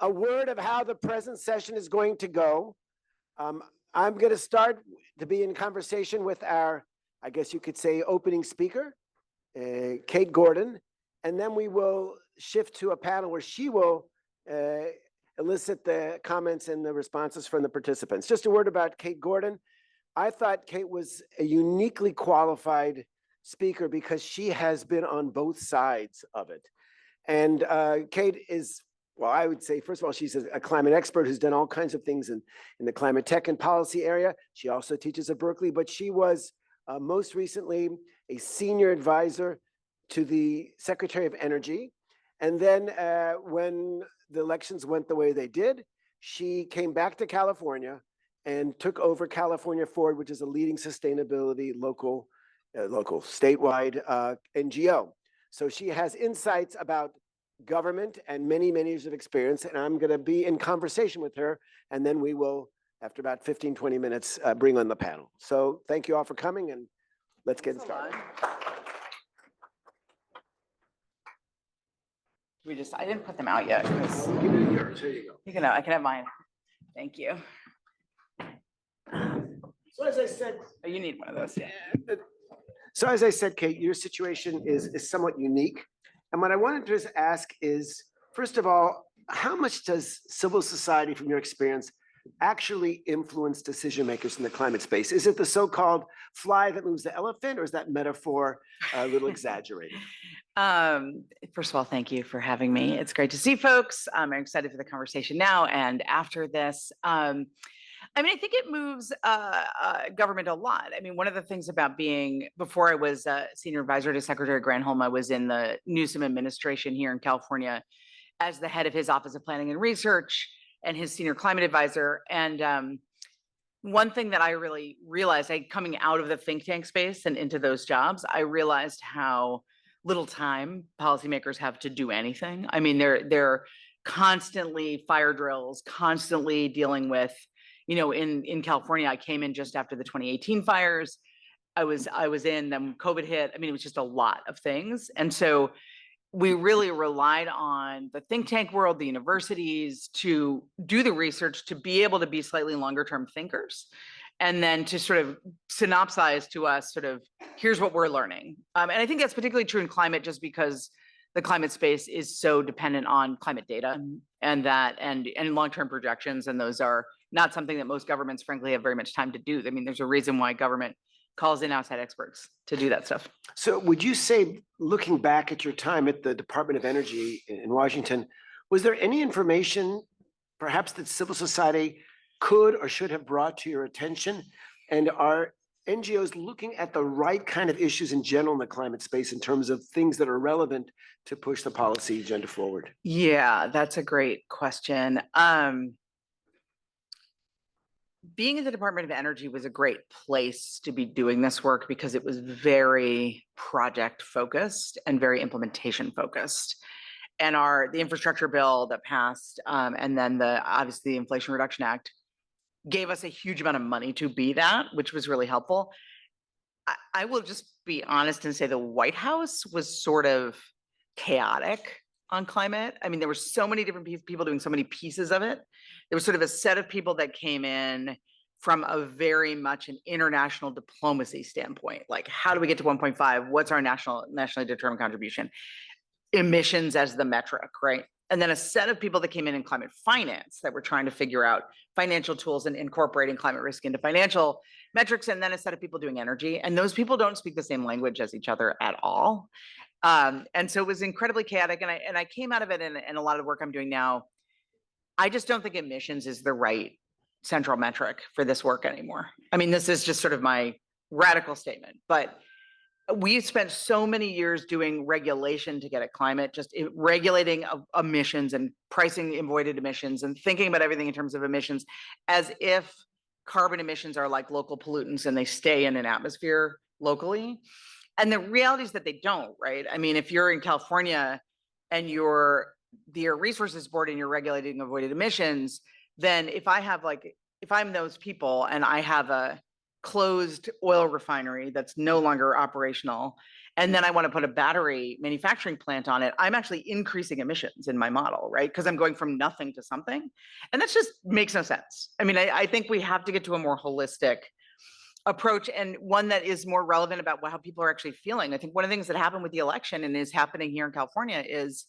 a word of how the present session is going to go. I'm going to start to be in conversation with our, I guess you could say, opening speaker, Kate Gordon, and then we will shift to a panel where she will elicit the comments and the responses from the participants. Just a word about Kate Gordon. I thought Kate was a uniquely qualified speaker because she has been on both sides of it. And Kate is, well, I would say, first of all, she's a climate expert who's done all kinds of things in the climate tech and policy area. She also teaches at Berkeley, but she was most recently a senior advisor to the Secretary of Energy. And then when the elections went the way they did, she came back to California and took over California Forward, which is a leading sustainability local statewide NGO. So she has insights about government and many, many years of experience. And I'm going to be in conversation with her. And then we will, after about 15, 20 minutes, bring on the panel. So thank you all for coming, and let's get started. I didn't put them out yet. Give me yours. Here you go. You can have, I can have mine. Thank you. So as I said, Oh, you need one of those. yeah. So as I said, Kate, your situation is somewhat unique. And what I wanted to just ask is, first of all, how much does civil society, from your experience, actually influence decision makers in the climate space? Is it the so-called fly that moves the elephant, or is that metaphor a little exaggerated? First of all, thank you for having me. It's great to see folks. I'm excited for the conversation now and after this. I mean, I think it moves government a lot. I mean, one of the things about being, before I was a senior advisor to Secretary Granholm, I was in the Newsom administration here in California as the head of his Office of Planning and Research and his senior climate advisor. And one thing that I really realized, coming out of the think tank space and into those jobs, I realized how little time policymakers have to do anything. I mean, they're constantly fire drills, constantly dealing with, you know, in California, I came in just after the 2018 fires. I was in, then COVID hit. I mean, it was just a lot of things. And so we really relied on the think tank world, the universities, to do the research, to be able to be slightly longer term thinkers, and then to sort of synopsize to us sort of, here's what we're learning. And I think that's particularly true in climate, just because the climate space is so dependent on climate data and long-term projections. And those are not something that most governments, frankly, have very much time to do. I mean, there's a reason why government calls in outside experts to do that stuff. So would you say, looking back at your time at the Department of Energy in Washington, was there any information perhaps that civil society could or should have brought to your attention? And are NGOs looking at the right kind of issues in general in the climate space in terms of things that are relevant to push the policy agenda forward? Yeah, that's a great question. Being in the Department of Energy was a great place to be doing this work because it was very project focused and very implementation focused. And the infrastructure bill that passed, and then obviously the Inflation Reduction Act, gave us a huge amount of money to be that, which was really helpful. I will just be honest and say the White House was sort of chaotic on climate. I mean, there were so many different people doing so many pieces of it. There was sort of a set of people that came in from a very much an international diplomacy standpoint. Like, how do we get to 1.5? What's our nationally determined contribution? Emissions as the metric, right? And then a set of people that came in climate finance that were trying to figure out financial tools and incorporating climate risk into financial metrics. And then a set of people doing energy. And those people don't speak the same language as each other at all. And so it was incredibly chaotic. And I came out of it, and a lot of the work I'm doing now, I just don't think emissions is the right central metric for this work anymore. I mean, this is just sort of my radical statement, but we spent so many years doing regulation to get at climate, just regulating emissions and pricing avoided emissions and thinking about everything in terms of emissions as if carbon emissions are like local pollutants and they stay in an atmosphere locally. And the reality is that they don't, right? I mean, if you're in California and you're the Air Resources Board and you're regulating avoided emissions, then if I'm those people and I have a closed oil refinery that's no longer operational, and then I want to put a battery manufacturing plant on it, I'm actually increasing emissions in my model, right? Because I'm going from nothing to something. And that just makes no sense. I mean, I think we have to get to a more holistic approach, and one that is more relevant about how people are actually feeling. I think one of the things that happened with the election and is happening here in California is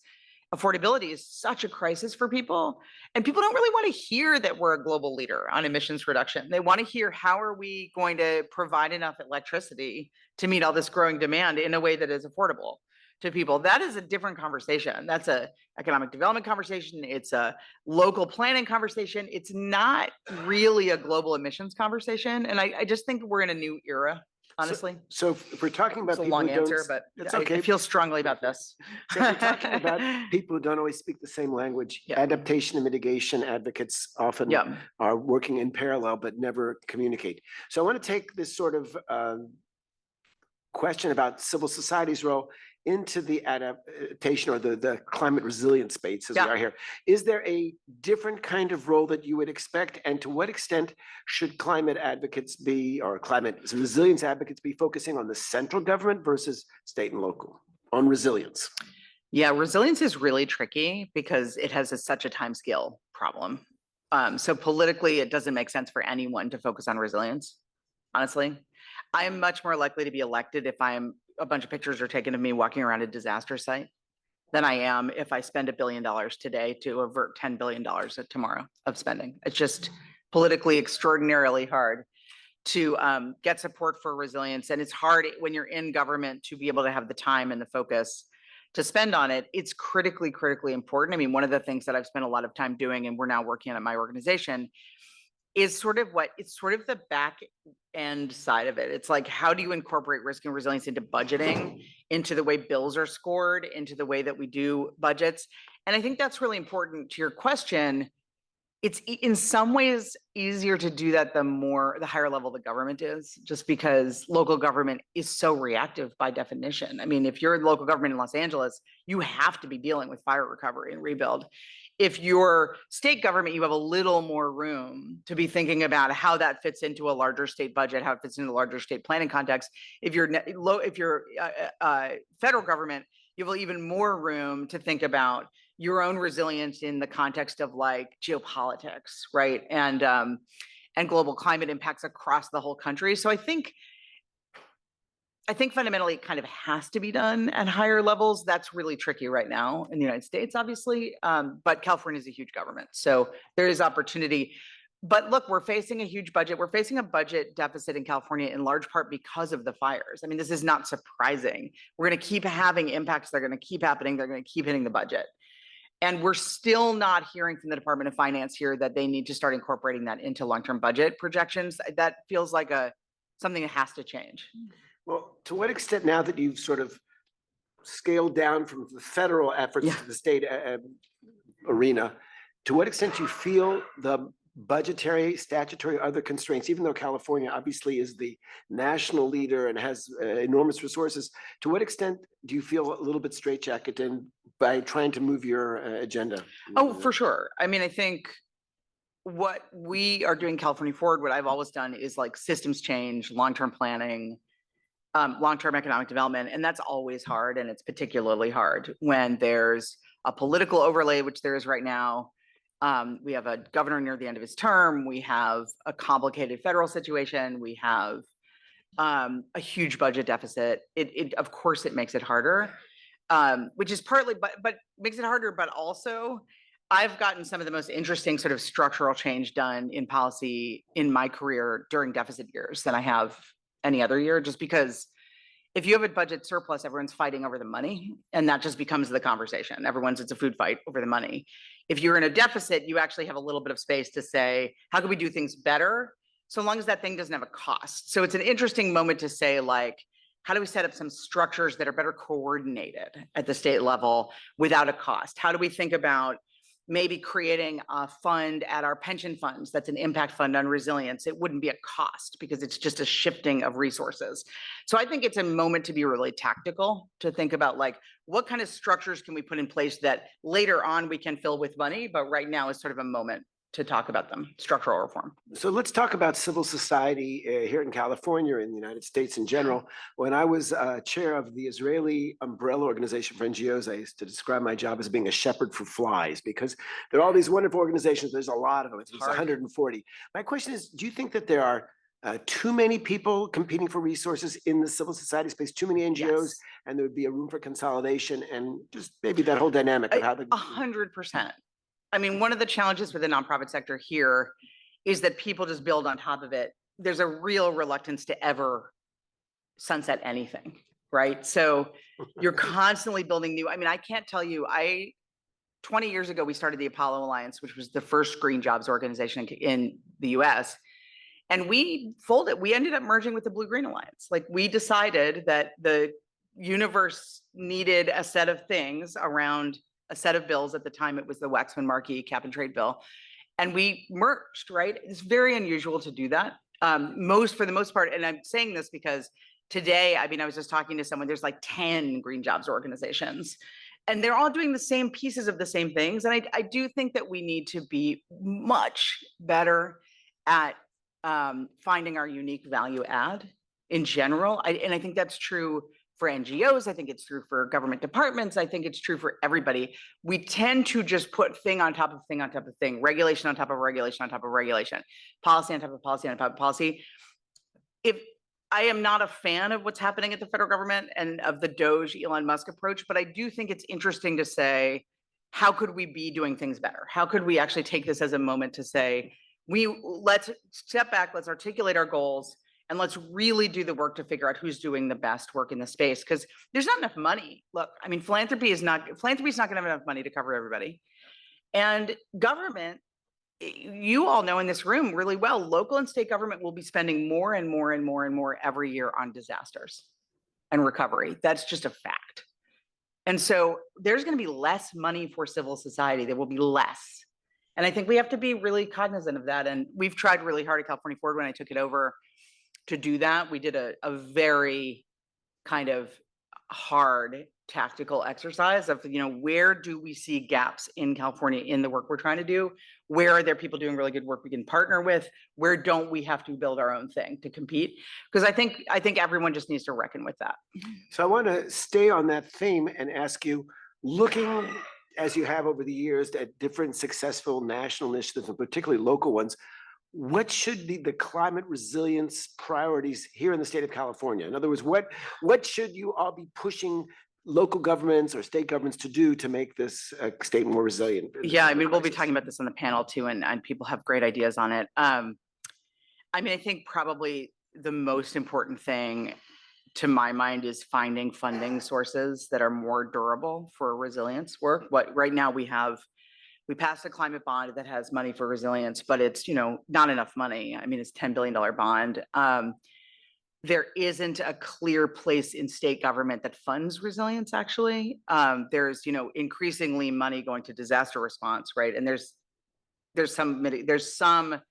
affordability is such a crisis for people, and people don't really want to hear that we're a global leader on emissions reduction. They want to hear, how are we going to provide enough electricity to meet all this growing demand in a way that is affordable to people? That is a different conversation. That's a economic development conversation. It's a local planning conversation. It's not really a global emissions conversation. And I just think we're in a new era, honestly. So if we're talking about It's a people long who don't, answer, but it's I okay. feel strongly about this. So if we're talking about people who don't always speak the same language, Yeah. adaptation and mitigation advocates often Yeah. are working in parallel but never communicate. So I want to take this sort of question about civil society's role into the adaptation or the climate resilience space as we Yeah. are here. Is there a different kind of role that you would expect? And to what extent should climate advocates be, or climate resilience advocates be, focusing on the central government versus state and local on resilience? Yeah, resilience is really tricky because it has such a time scale problem. So politically, it doesn't make sense for anyone to focus on resilience, honestly. I'm much more likely to be elected if a bunch of pictures are taken of me walking around a disaster site than I am if I spend $1 billion today to avert $10 billion tomorrow of spending. It's just politically extraordinarily hard to get support for resilience. And it's hard when you're in government to be able to have the time and the focus to spend on it. It's critically important. I mean, one of the things that I've spent a lot of time doing, and we're now working on at my organization, is sort of the back end side of it. It's like, how do you incorporate risk and resilience into budgeting, into the way bills are scored, into the way that we do budgets? And I think that's really important to your question. It's in some ways easier to do that the higher level the government is, just because local government is so reactive by definition. I mean, if you're local government in Los Angeles, you have to be dealing with fire recovery and rebuild. If you're state government, you have a little more room to be thinking about how that fits into a larger state budget, how it fits into a larger state planning context. If you're federal government, you have even more room to think about your own resilience in the context of like geopolitics, right? And global climate impacts across the whole country. So I think fundamentally it kind of has to be done at higher levels. That's really tricky right now in the United States, obviously, but California is a huge government. So there is opportunity. But look, we're facing a huge budget. We're facing a budget deficit in California in large part because of the fires. I mean, this is not surprising. We're going to keep having impacts. They're going to keep happening. They're going to keep hitting the budget. And we're still not hearing from the Department of Finance here that they need to start incorporating that into long-term budget projections. That feels like something that has to change. Well, to what extent, now that you've sort of scaled down from the federal efforts to the state arena, to what extent do you feel the budgetary, statutory, other constraints, even though California obviously is the national leader and has enormous resources, to what extent do you feel a little bit straitjacketed by trying to move your agenda? Oh, for sure. I mean, I think what we are doing California Forward, what I've always done is like systems change, long-term planning, long-term economic development. And that's always hard. And it's particularly hard when there's a political overlay, which there is right now. We have a governor near the end of his term. We have a complicated federal situation. We have a huge budget deficit. Of course, it makes it harder, which is partly, but makes it harder. But also, I've gotten some of the most interesting sort of structural change done in policy in my career during deficit years than I have any other year, just because if you have a budget surplus, everyone's fighting over the money, and that just becomes the conversation. It's a food fight over the money. If you're in a deficit, you actually have a little bit of space to say, how can we do things better? So long as that thing doesn't have a cost. So it's an interesting moment to say, like, how do we set up some structures that are better coordinated at the state level without a cost? How do we think about maybe creating a fund at our pension funds that's an impact fund on resilience? It wouldn't be a cost because it's just a shifting of resources. So I think it's a moment to be really tactical, to think about like, what kind of structures can we put in place that later on we can fill with money, but right now is sort of a moment to talk about them, structural reform. So let's talk about civil society here in California, in the United States in general. When I was chair of the Israeli umbrella organization for NGOs, I used to describe my job as being a shepherd for flies, because there are all these wonderful organizations. There's a lot of them. There's 140. My question is, do you think that there are too many people competing for resources in the civil society space, too many NGOs, Yes. and there would be a room for consolidation and just maybe that whole dynamic of how the 100%. I mean, one of the challenges with the nonprofit sector here is that people just build on top of it. There's a real reluctance to ever sunset anything, right? So you're constantly building new. I mean, I can't tell you, 20 years ago, we started the Apollo Alliance, which was the first green jobs organization in the US. And we folded, we ended up merging with the Blue Green Alliance. Like, we decided that the universe needed a set of things around a set of bills. At the time, it was the Waxman-Markey cap and trade bill. And we merged, right? It's very unusual to do that. For the most part, and I'm saying this because today, I mean, I was just talking to someone, there's like 10 green jobs organizations, and they're all doing the same pieces of the same things. And I do think that we need to be much better at finding our unique value add in general. And I think that's true for NGOs. I think it's true for government departments. I think it's true for everybody. We tend to just put thing on top of thing on top of thing, regulation on top of regulation on top of regulation, policy on top of policy on top of policy. If I am not a fan of what's happening at the federal government and of the Doge Elon Musk approach, but I do think it's interesting to say, how could we be doing things better? How could we actually take this as a moment to say, let's step back, let's articulate our goals, and let's really do the work to figure out who's doing the best work in the space, because there's not enough money. Look, I mean, philanthropy is not going to have enough money to cover everybody. And government, you all know in this room really well, local and state government will be spending more and more and more and more every year on disasters and recovery. That's just a fact. And so there's going to be less money for civil society. There will be less. And I think we have to be really cognizant of that. And we've tried really hard at California Forward when I took it over to do that. We did a very kind of hard tactical exercise of, where do we see gaps in California in the work we're trying to do? Where are there people doing really good work we can partner with? Where don't we have to build our own thing to compete? Because I think everyone just needs to reckon with that. So I want to stay on that theme and ask you, looking as you have over the years at different successful national initiatives and particularly local ones, what should be the climate resilience priorities here in the state of California? In other words, what should you all be pushing local governments or state governments to do to make this state more resilient? Yeah, I mean, we'll be talking about this on the panel too, and people have great ideas on it. I mean, I think probably the most important thing to my mind is finding funding sources that are more durable for resilience work. Right now we passed a climate bond that has money for resilience, but it's, not enough money. I mean, it's $10 billion bond. There isn't a clear place in state government that funds resilience, actually. There's, increasingly money going to disaster response, right? And there's some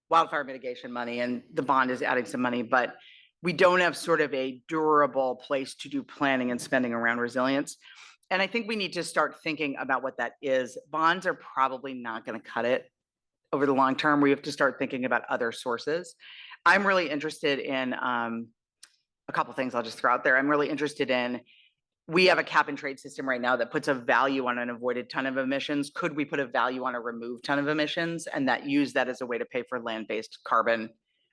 wildfire mitigation money, and the bond is adding some money, but we don't have sort of a durable place to do planning and spending around resilience. And I think we need to start thinking about what that is. Bonds are probably not going to cut it over the long term. We have to start thinking about other sources. I'm really interested in a couple of things I'll just throw out there. I'm really interested in, we have a cap and trade system right now that puts a value on an avoided ton of emissions. Could we put a value on a removed ton of emissions and use that as a way to pay for land-based carbon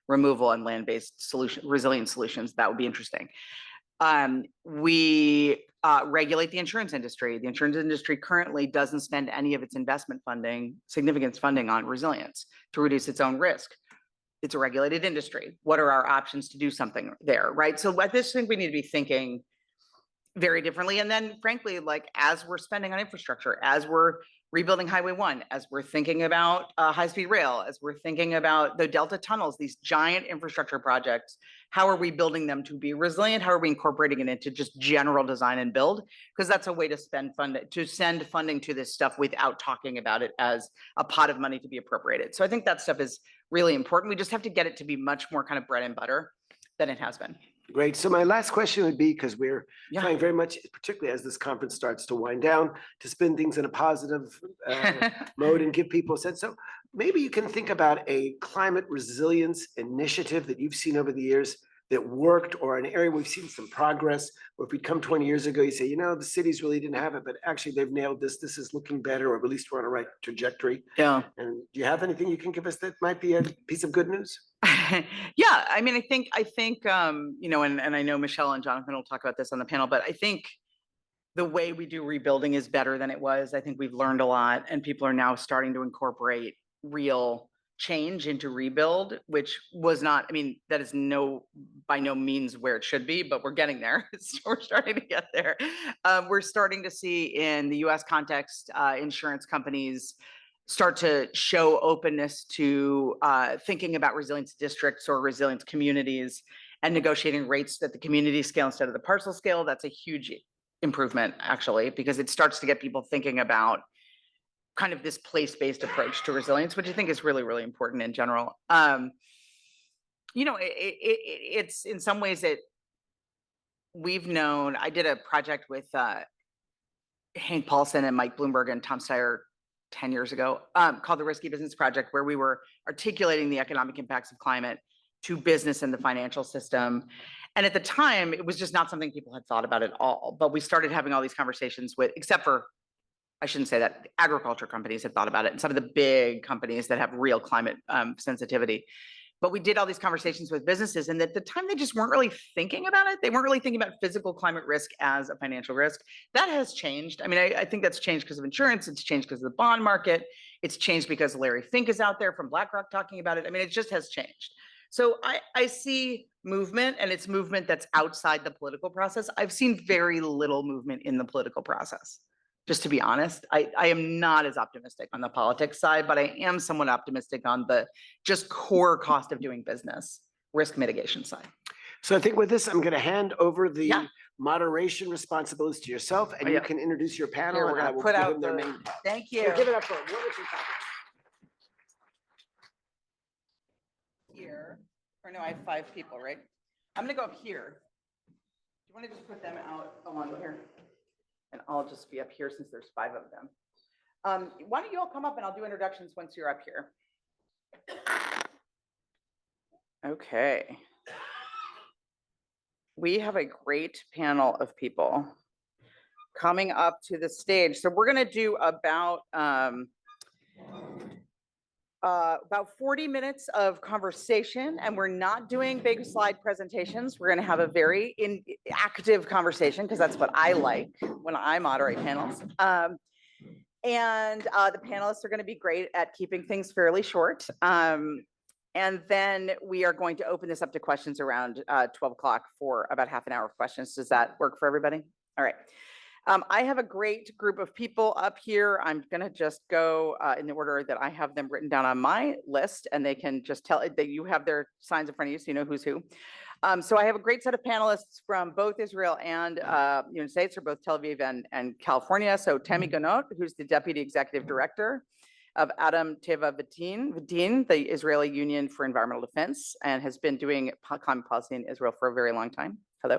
removal and land-based resilient solutions? That would be interesting. We regulate the insurance industry. The insurance industry currently doesn't spend any of its significant funding on resilience to reduce its own risk. It's a regulated industry. What are our options to do something there, right? So I just think we need to be thinking very differently. And then frankly, like, as we're spending on infrastructure, as we're rebuilding Highway 1, as we're thinking about high-speed rail, as we're thinking about the Delta tunnels, these giant infrastructure projects, how are we building them to be resilient? How are we incorporating it into just general design and build? Because that's a way to send funding to this stuff without talking about it as a pot of money to be appropriated. So I think that stuff is really important. We just have to get it to be much more kind of bread and butter than it has been. Great. So my last question would be, because we're Yeah. trying very much, particularly as this conference starts to wind down, to spin things in a positive mode and give people a sense. So maybe you can think about a climate resilience initiative that you've seen over the years that worked, or an area we've seen some progress, or if we'd come 20 years ago, you say, you know, the cities really didn't have it, but actually they've nailed this. This is looking better, or at least we're on a right trajectory. Yeah. And do you have anything you can give us that might be a piece of good news? Yeah, I mean, I think, you know, and I know Michele and Jonathan will talk about this on the panel, but I think the way we do rebuilding is better than it was. I think we've learned a lot, and people are now starting to incorporate real change into rebuild, which was not, I mean, that is by no means where it should be, but we're getting there. We're starting to get there. We're starting to see in the US context, insurance companies start to show openness to thinking about resilience districts or resilience communities and negotiating rates at the community scale instead of the parcel scale. That's a huge improvement, actually, because it starts to get people thinking about kind of this place-based approach to resilience, which I think is really, really important in general. You know, it's in some ways that we've known. I did a project with Hank Paulson and Mike Bloomberg and Tom Steyer 10 years ago called the Risky Business Project, where we were articulating the economic impacts of climate to business and the financial system. And at the time, it was just not something people had thought about at all. But we started having all these conversations with, except for, I shouldn't say that, agriculture companies had thought about it, and some of the big companies that have real climate sensitivity. But we did all these conversations with businesses, and at the time they just weren't really thinking about it. They weren't really thinking about physical climate risk as a financial risk. That has changed. I mean, I think that's changed because of insurance. It's changed because of the bond market. It's changed because Larry Fink is out there from BlackRock talking about it. I mean, it just has changed. So I see movement, and it's movement that's outside the political process. I've seen very little movement in the political process. Just to be honest, I am not as optimistic on the politics side, but I am somewhat optimistic on the just core cost of doing business, risk mitigation side. So I think with this, I'm going to hand over the moderation responsibilities to yourself, and you can introduce your panel. Here, we're and I gonna will put give out them their name. Thank you. So give it up for a wonderful topic. Here, or no, I have 5 people, right? I'm gonna go up here. Do you want to just put them out along here? And I'll just be up here since there's 5 of them. Why don't you all come up and I'll do introductions once you're up here. Okay. We have a great panel of people coming up to the stage. So we're going to do about 40 minutes of conversation, and we're not doing big slide presentations. We're going to have a very active conversation, because that's what I like when I moderate panels. And the panelists are going to be great at keeping things fairly short. And then we are going to open this up to questions around 12 o'clock for about half an hour of questions. Does that work for everybody? All right. I have a great group of people up here. I'm going to just go in the order that I have them written down on my list, and they can just tell that you have their signs in front of you so you know who's who. So I have a great set of panelists from both Israel and United States, or both Tel Aviv and California. So Tammy Gannot, who's the Deputy Executive Director of Adam Teva Vadin, the Israeli Union for Environmental Defense, and has been doing climate policy in Israel for a very long time. Hello.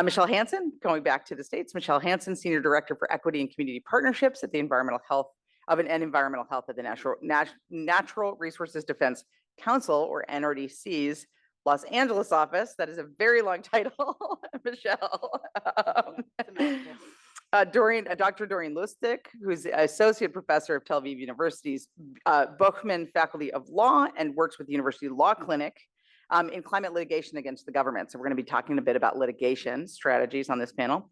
Michele Hasson, going back to the States. Michele Hasson, Senior Director for Equity and Community Partnerships at the Environmental Health at the Natural Resources Defense Council, or NRDC's Los Angeles office. That is a very long title, Michele. Dr. Doreen Lustig, who's Associate Professor of Tel Aviv University's Buchmann Faculty of Law and works with the University Law Clinic in climate litigation against the government. So we're going to be talking a bit about litigation strategies on this panel.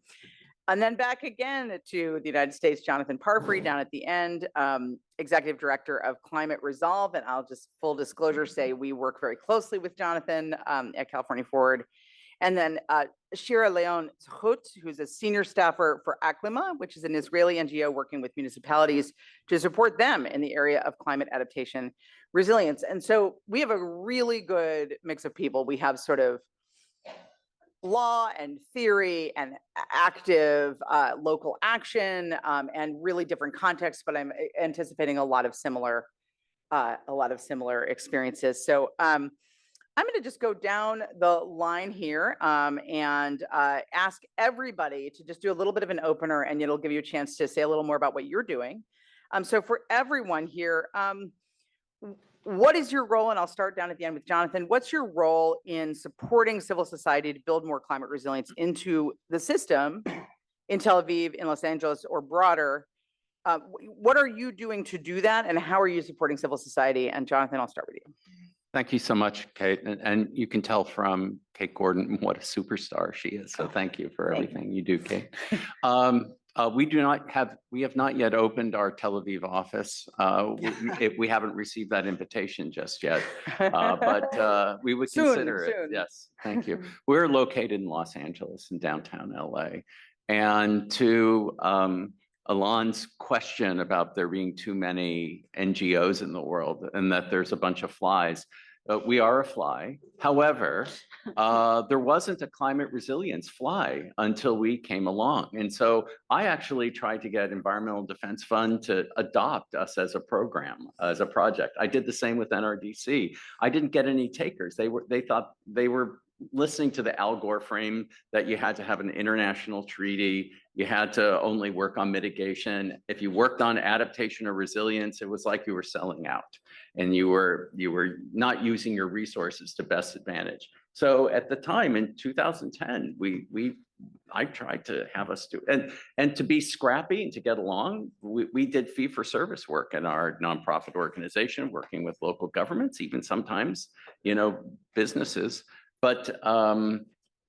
And then back again to the United States, Jonathan Parfrey down at the end, Executive Director of Climate Resolve. And I'll just full disclosure say we work very closely with Jonathan at California Forward. And then Shira Zchout, who's a senior staffer for Aclima, which is an Israeli NGO working with municipalities to support them in the area of climate adaptation resilience. And so we have a really good mix of people. We have sort of law and theory and active local action and really different contexts, but I'm anticipating a lot of similar experiences. So I'm going to just go down the line here and ask everybody to just do a little bit of an opener, and it'll give you a chance to say a little more about what you're doing. So for everyone here, what is your role? And I'll start down at the end with Jonathan. What's your role in supporting civil society to build more climate resilience into the system in Tel Aviv, in Los Angeles, or broader? What are you doing to do that, and how are you supporting civil society? And Jonathan, I'll start with you. Thank you so much, Kate. And you can tell from Kate Gordon what a superstar she is. So thank you for everything you do, Kate. We have not yet opened our Tel Aviv office. We haven't received that invitation just yet, but we would consider it. Soon. Yes, thank you. We're located in Los Angeles, in downtown LA. And to Alon's question about there being too many NGOs in the world and that there's a bunch of flies, we are a fly. However, there wasn't a climate resilience fly until we came along. And so I actually tried to get Environmental Defense Fund to adopt us as a program, as a project. I did the same with NRDC. I didn't get any takers. They thought they were listening to the Al Gore frame that you had to have an international treaty, you had to only work on mitigation. If you worked on adaptation or resilience, it was like you were selling out and you were not using your resources to best advantage. So at the time in 2010, I tried to have us do, and to be scrappy and to get along, we did fee for service work in our nonprofit organization, working with local governments, even sometimes, businesses. But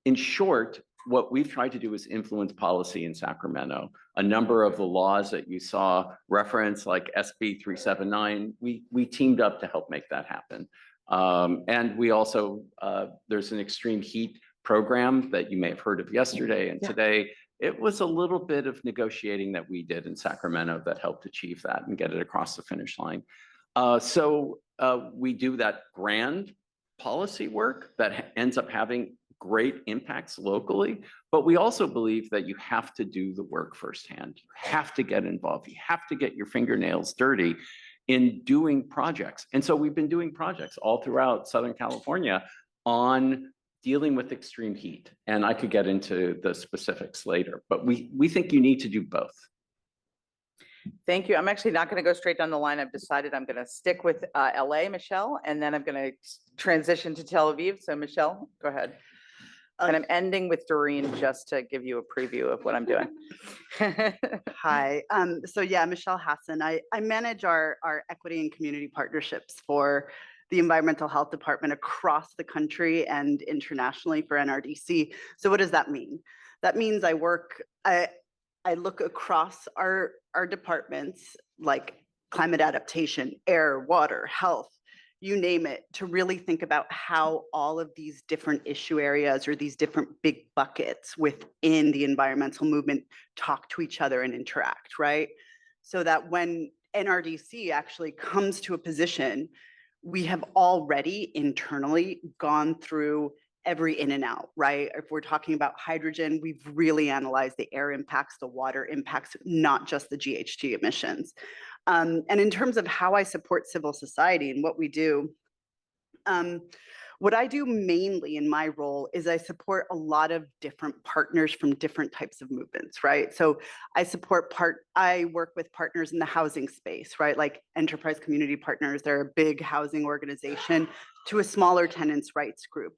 in short, what we've tried to do is influence policy in Sacramento. A number of the laws that you saw reference, like SB 379, we teamed up to help make that happen. And we also, there's an extreme heat program that you may have heard of yesterday and today. It was a little bit of negotiating that we did in Sacramento that helped achieve that and get it across the finish line. So we do that grand policy work that ends up having great impacts locally, but we also believe that you have to do the work firsthand. You have to get involved. You have to get your fingernails dirty in doing projects. And so we've been doing projects all throughout Southern California on dealing with extreme heat. And I could get into the specifics later, but we think you need to do both. Thank you. I'm actually not going to go straight down the line. I've decided I'm going to stick with LA, Michele, and then I'm going to transition to Tel Aviv. So Michele, go ahead. And I'm ending with Doreen just to give you a preview of what I'm doing. Hi. So yeah, Michele Hasson. I manage our equity and community partnerships for the Environmental Health Department across the country and internationally for NRDC. So what does that mean? That means I look across our departments, like climate adaptation, air, water, health, you name it, to really think about how all of these different issue areas or these different big buckets within the environmental movement talk to each other and interact, right? So that when NRDC actually comes to a position, we have already internally gone through every in and out, right? If we're talking about hydrogen, we've really analyzed the air impacts, the water impacts, not just the GHG emissions. And in terms of how I support civil society and what we do, what I do mainly in my role is I support a lot of different partners from different types of movements, right? So I work with partners in the housing space, right? Like Enterprise Community Partners, they're a big housing organization, to a smaller tenants' rights group.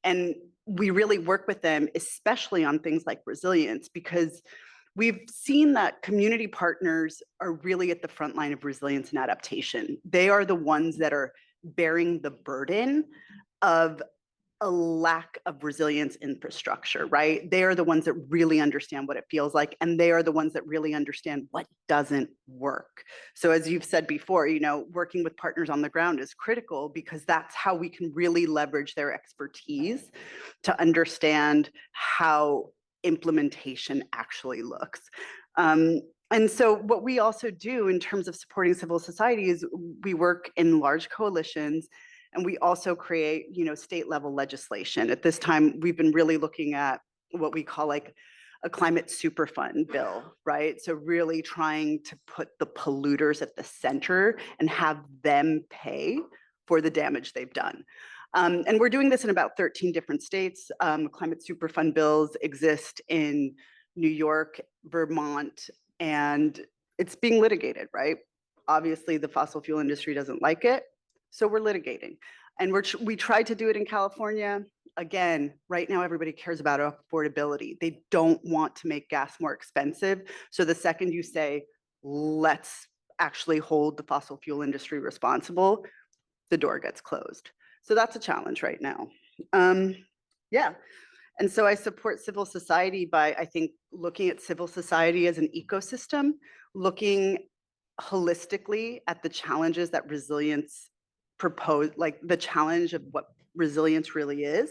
And we really work with them, especially on things like resilience, because we've seen that community partners are really at the front line of resilience and adaptation. They are the ones that are bearing the burden of a lack of resilience infrastructure, right? They are the ones that really understand what it feels like, and they are the ones that really understand what doesn't work. So as you've said before, working with partners on the ground is critical, because that's how we can really leverage their expertise to understand how implementation actually looks. And so what we also do in terms of supporting civil society is we work in large coalitions, and we also create, state level legislation. At this time, we've been really looking at what we call like a climate super fund bill, right? So really trying to put the polluters at the center and have them pay for the damage they've done. And we're doing this in about 13 different states. Climate Superfund bills exist in New York, Vermont, and it's being litigated, right? Obviously, the fossil fuel industry doesn't like it, so we're litigating. And we tried to do it in California. Again, right now, everybody cares about affordability. They don't want to make gas more expensive. So the second you say, let's actually hold the fossil fuel industry responsible, the door gets closed. So that's a challenge right now. Yeah. And so I support civil society by, I think, looking at civil society as an ecosystem, looking holistically at the challenges that resilience propose, like the challenge of what resilience really is,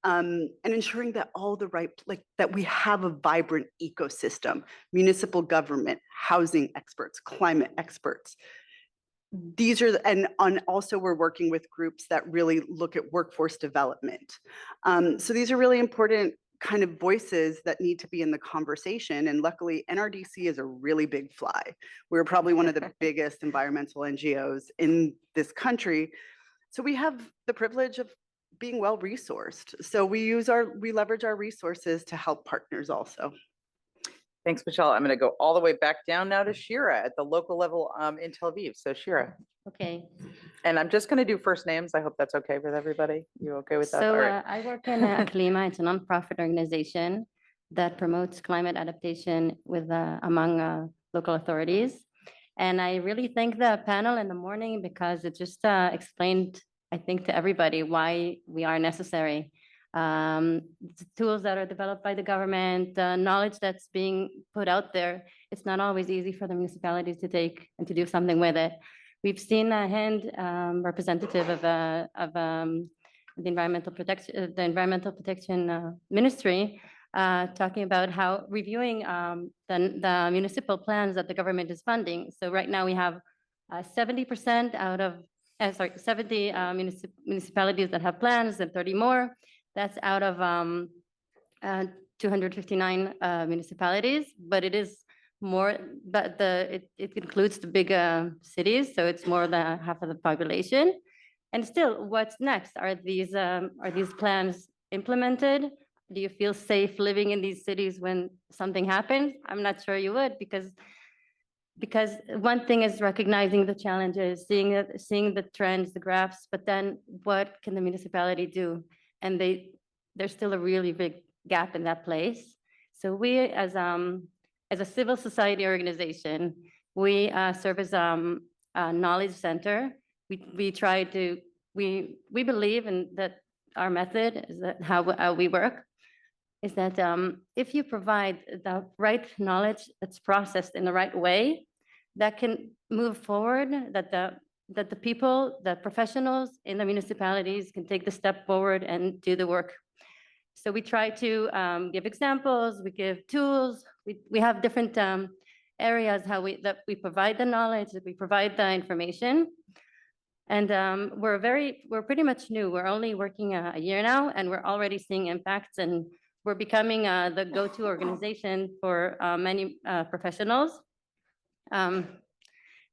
and ensuring that all the right, like that we have a vibrant ecosystem, municipal government, housing experts, climate experts. These are, and also we're working with groups that really look at workforce development. So these are really important kind of voices that need to be in the conversation. And luckily, NRDC is a really big fly. We're probably one of the biggest environmental NGOs in this country. So we have the privilege of being well resourced. So we leverage our resources to help partners also. Thanks, Michele. I'm going to go all the way back down now to Shira at the local level in Tel Aviv. So Shira. Okay. And I'm just going to do first names. I hope that's okay with everybody. You okay with that? So All right. I work in Aclima. It's a nonprofit organization that promotes climate adaptation with among local authorities. And I really thank the panel in the morning because it just explained, I think, to everybody why we are necessary. The tools that are developed by the government, the knowledge that's being put out there, it's not always easy for the municipalities to take and to do something with it. We've seen a hand representative of the environmental protection ministry talking about how reviewing the municipal plans that the government is funding. So right now we have 70% out of 70 municipalities that have plans and 30 more. That's out of 259 municipalities, but it is more, but it includes the big cities, so it's more than half of the population. And still, what's next? Are these plans implemented? Do you feel safe living in these cities when something happens? I'm not sure you would, because one thing is recognizing the challenges, seeing the trends, the graphs, but then what can the municipality do? And there's still a really big gap in that place. So we, as a civil society organization, we serve as a knowledge center. We try to, we believe in that our method is that how we work is that if you provide the right knowledge that's processed in the right way, that can move forward, that the people, the professionals in the municipalities can take the step forward and do the work. So we try to give examples, we give tools, we have different areas that we provide the knowledge, that we provide the information. And we're pretty much new. We're only working a year now, and we're already seeing impacts, and we're becoming the go-to organization for many professionals.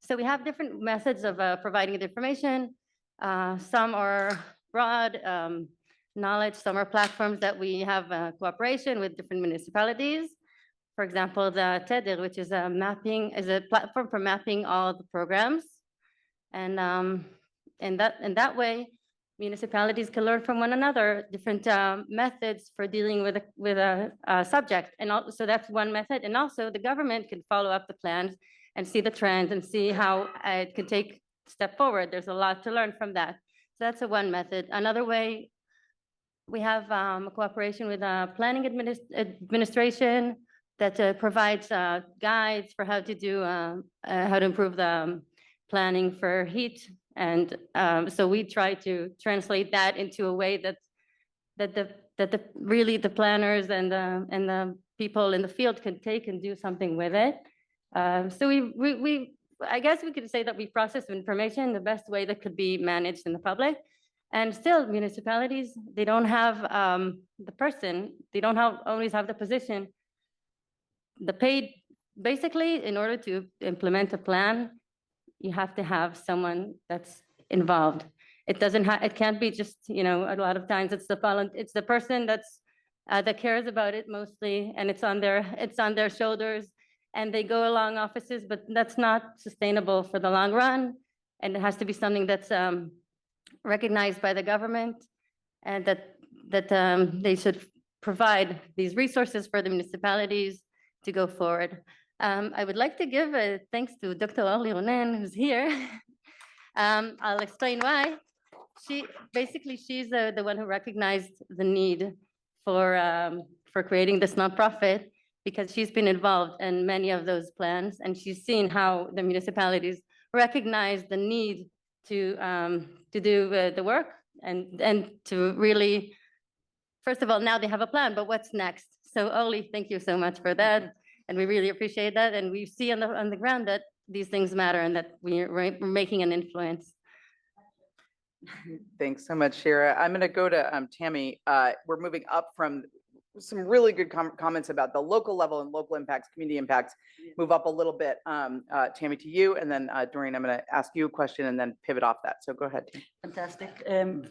So we have different methods of providing the information. Some are broad knowledge, some are platforms that we have cooperation with different municipalities. For example, the Doerr, which is a platform for mapping all the programs. And in that way, municipalities can learn from one another different methods for dealing with a subject. And so that's one method. And also the government can follow up the plans and see the trends and see how it can take a step forward. There's a lot to learn from that. So that's one method. Another way, we have a cooperation with planning administration that provides guides for how to improve the planning for heat. And so we try to translate that into a way that really the planners and the people in the field can take and do something with it. So I guess we could say that we process information the best way that could be managed in the public. And still, municipalities, they don't have the person, they don't always have the position, the paid. Basically, in order to implement a plan, you have to have someone that's involved. It it can't be just, you know, a lot of times it's the person that cares about it mostly, and it's on their shoulders, and they go along offices, but that's not sustainable for the long run. And it has to be something that's recognized by the government, and that they should provide these resources for the municipalities to go forward. I would like to give a thanks to Dr. Orly Ronen, who's here. I'll explain why. She's the one who recognized the need for creating this nonprofit, because she's been involved in many of those plans, and she's seen how the municipalities recognize the need to do the work and to really, first of all, now they have a plan, but what's next? So Orly, thank you so much for that, and we really appreciate that, and we see on the ground that these things matter and that we're making an influence. Thanks so much, Shira. I'm going to go to Tammy. We're moving up from some really good comments about the local level and local impacts, community impacts. Move up a little bit, Tammy, to you, and then Doreen, I'm going to ask you a question and then pivot off that. So go ahead, Tammy. Fantastic.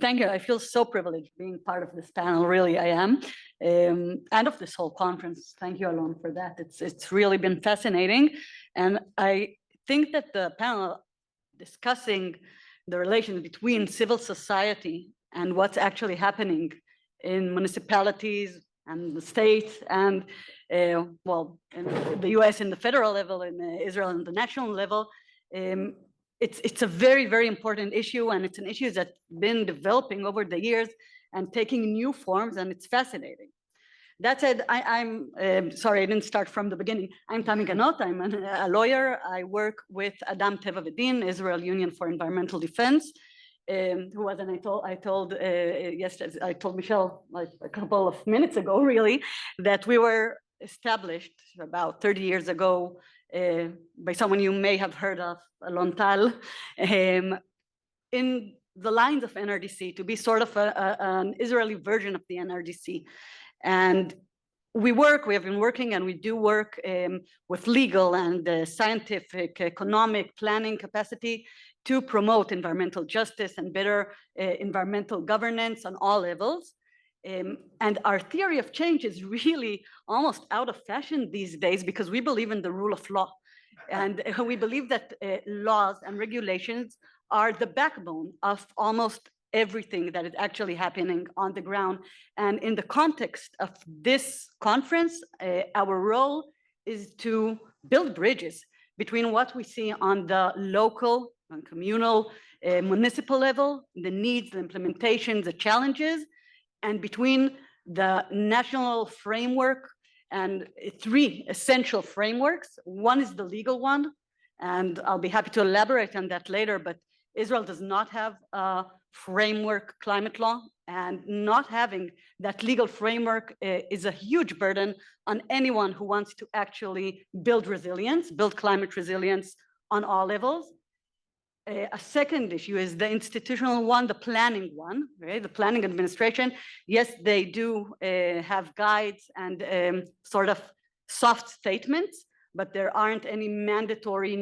Thank you. I feel so privileged being part of this panel. Really, I am. And of this whole conference. Thank you, Alon, for that. It's really been fascinating. And I think that the panel discussing the relation between civil society and what's actually happening in municipalities and the states and, well, in the US in the federal level, in Israel on the national level, it's a very, very important issue, and it's an issue that's been developing over the years and taking new forms, and it's fascinating. That said, I'm sorry, I didn't start from the beginning. I'm Tammy Gannot. I'm a lawyer. I work with Adam Teva V'Din, Israel Union for Environmental Defense, who was, and I told yesterday, I told Michele like a couple of minutes ago, really, that we were established about 30 years ago by someone you may have heard of, Alon Tal, in the lines of NRDC, to be sort of an Israeli version of the NRDC. And we have been working, and we do work with legal and scientific, economic planning capacity to promote environmental justice and better environmental governance on all levels. And our theory of change is really almost out of fashion these days, because we believe in the rule of law. And we believe that laws and regulations are the backbone of almost everything that is actually happening on the ground. And in the context of this conference, our role is to build bridges between what we see on the local and communal, municipal level, the needs, the implementations, the challenges, and between the national framework and three essential frameworks. One is the legal one, and I'll be happy to elaborate on that later, but Israel does not have a framework climate law, and not having that legal framework is a huge burden on anyone who wants to actually build resilience, build climate resilience on all levels. A second issue is the institutional one, the planning one, right? The planning administration. Yes, they do have guides and sort of soft statements, but there aren't any mandatory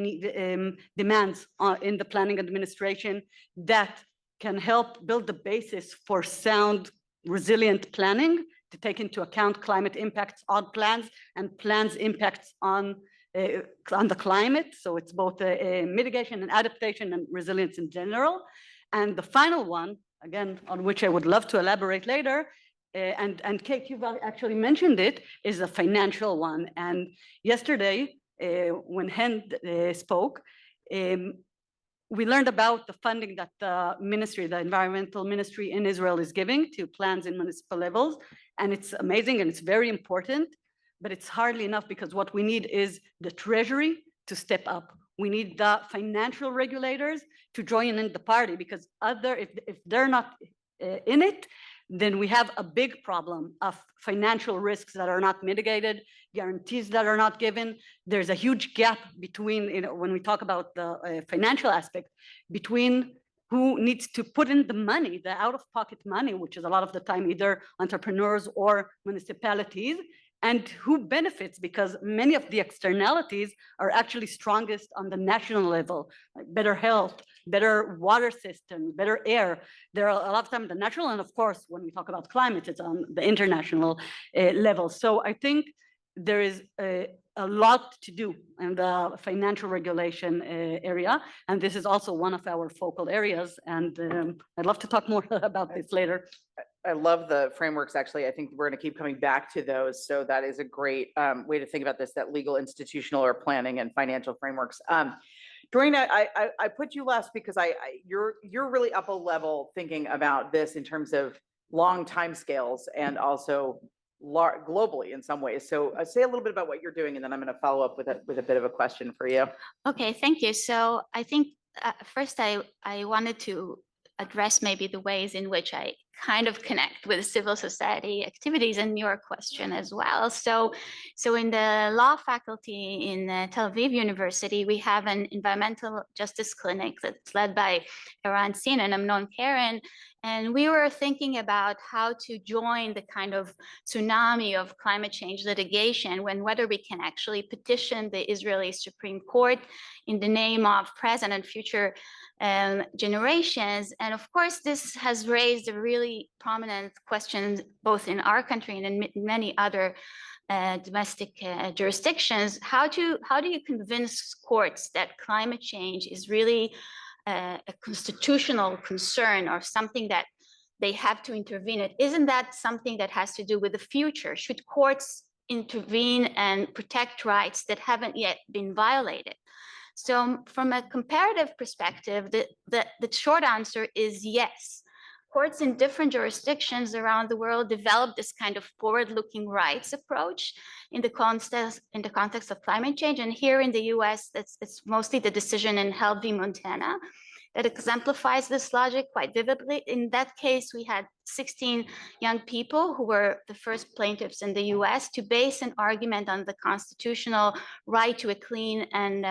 demands in the planning administration that can help build the basis for sound, resilient planning to take into account climate impacts on plans and plans impacts on the climate. So it's both mitigation and adaptation and resilience in general. And the final one, again, on which I would love to elaborate later, and Kate, you've actually mentioned it, is a financial one. And yesterday, when Hen spoke, we learned about the funding that the ministry, the environmental ministry in Israel is giving to plans in municipal levels. And it's amazing and it's very important, but it's hardly enough, because what we need is the treasury to step up. We need the financial regulators to join in the party, because if they're not in it, then we have a big problem of financial risks that are not mitigated, guarantees that are not given. There's a huge gap between, when we talk about the financial aspect, between who needs to put in the money, the out-of-pocket money, which is a lot of the time either entrepreneurs or municipalities, and who benefits, because many of the externalities are actually strongest on the national level, like better health, better water system, better air. There are a lot of times the natural, and of course, when we talk about climate, it's on the international level. So I think there is a lot to do in the financial regulation area, and this is also one of our focal areas, and I'd love to talk more about this later. I love the frameworks, actually. I think we're going to keep coming back to those. So that is a great way to think about this, that legal, institutional, or planning and financial frameworks. Doreen, I put you last because you're really up a level thinking about this in terms of long timescales and also globally in some ways. So say a little bit about what you're doing, and then I'm going to follow up with a bit of a question for you. Okay, thank you. So I think first I wanted to address maybe the ways in which I kind of connect with civil society activities and your question as well. So in the law faculty in Tel Aviv University, we have an environmental justice clinic that's led by Eran Sin and Amnon Karen. And we were thinking about how to join the kind of tsunami of climate change litigation, whether we can actually petition the Israeli Supreme Court in the name of present and future generations. And of course, this has raised a really prominent question, both in our country and in many other domestic jurisdictions. How do you convince courts that climate change is really a constitutional concern or something that they have to intervene in? Isn't that something that has to do with the future? Should courts intervene and protect rights that haven't yet been violated? So from a comparative perspective, the short answer is yes. Courts in different jurisdictions around the world developed this kind of forward-looking rights approach in the context of climate change. And here in the US, it's mostly the decision in Hell v. Montana that exemplifies this logic quite vividly. In that case, we had 16 young people who were the first plaintiffs in the US to base an argument on the constitutional right to a clean and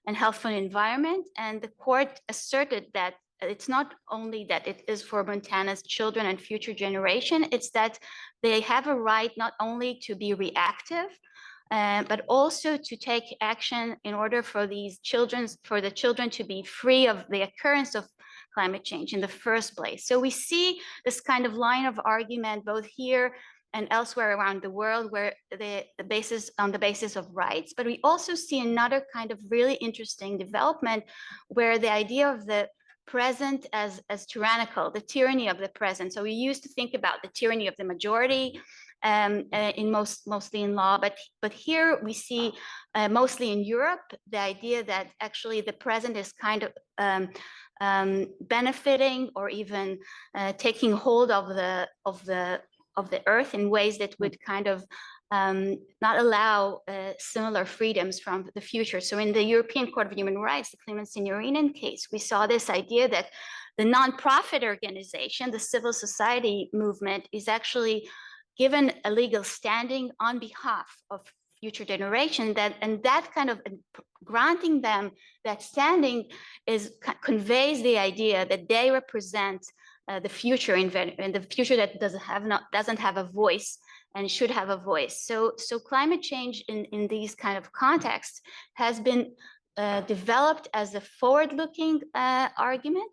healthful environment. And the court asserted that it's not only that it is for Montana's children and future generation, it's that they have a right not only to be reactive, but also to take action in order for the children to be free of the occurrence of climate change in the first place. So we see this kind of line of argument both here and elsewhere around the world, where the basis of rights. But we also see another kind of really interesting development where the idea of the present as tyrannical, the tyranny of the present. So we used to think about the tyranny of the majority mostly in law, but here we see mostly in Europe the idea that actually the present is kind of benefiting or even taking hold of the earth in ways that would kind of not allow similar freedoms from the future. So in the European Court of Human Rights, the Clement-Signorinen case, we saw this idea that the nonprofit organization, the civil society movement, is actually given a legal standing on behalf of future generation, and that kind of granting them that standing conveys the idea that they represent the future and the future that doesn't have a voice and should have a voice. So climate change in these kind of contexts has been developed as a forward-looking argument.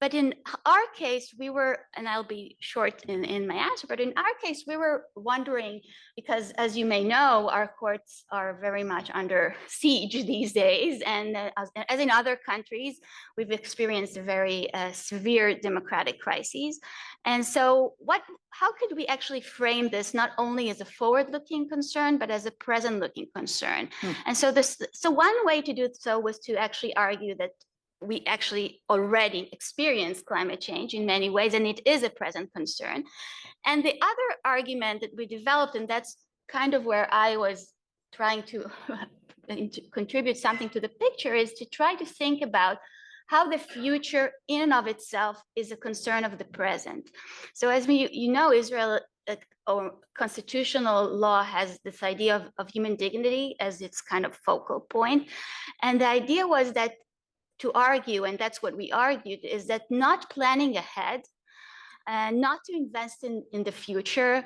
But in our case, we were, and I'll be short in my answer, but in our case, we were wondering, because as you may know, our courts are very much under siege these days. And as in other countries, we've experienced a very severe democratic crises. And so how could we actually frame this not only as a forward-looking concern, but as a present-looking concern? And so one way to do so was to actually argue that we actually already experience climate change in many ways, and it is a present concern. And the other argument that we developed, and that's kind of where I was trying to contribute something to the picture, is to try to think about how the future in and of itself is a concern of the present. So as you know, Israel or constitutional law has this idea of human dignity as its kind of focal point. And the idea was that to argue, and that's what we argued, is that not planning ahead, not to invest in the future,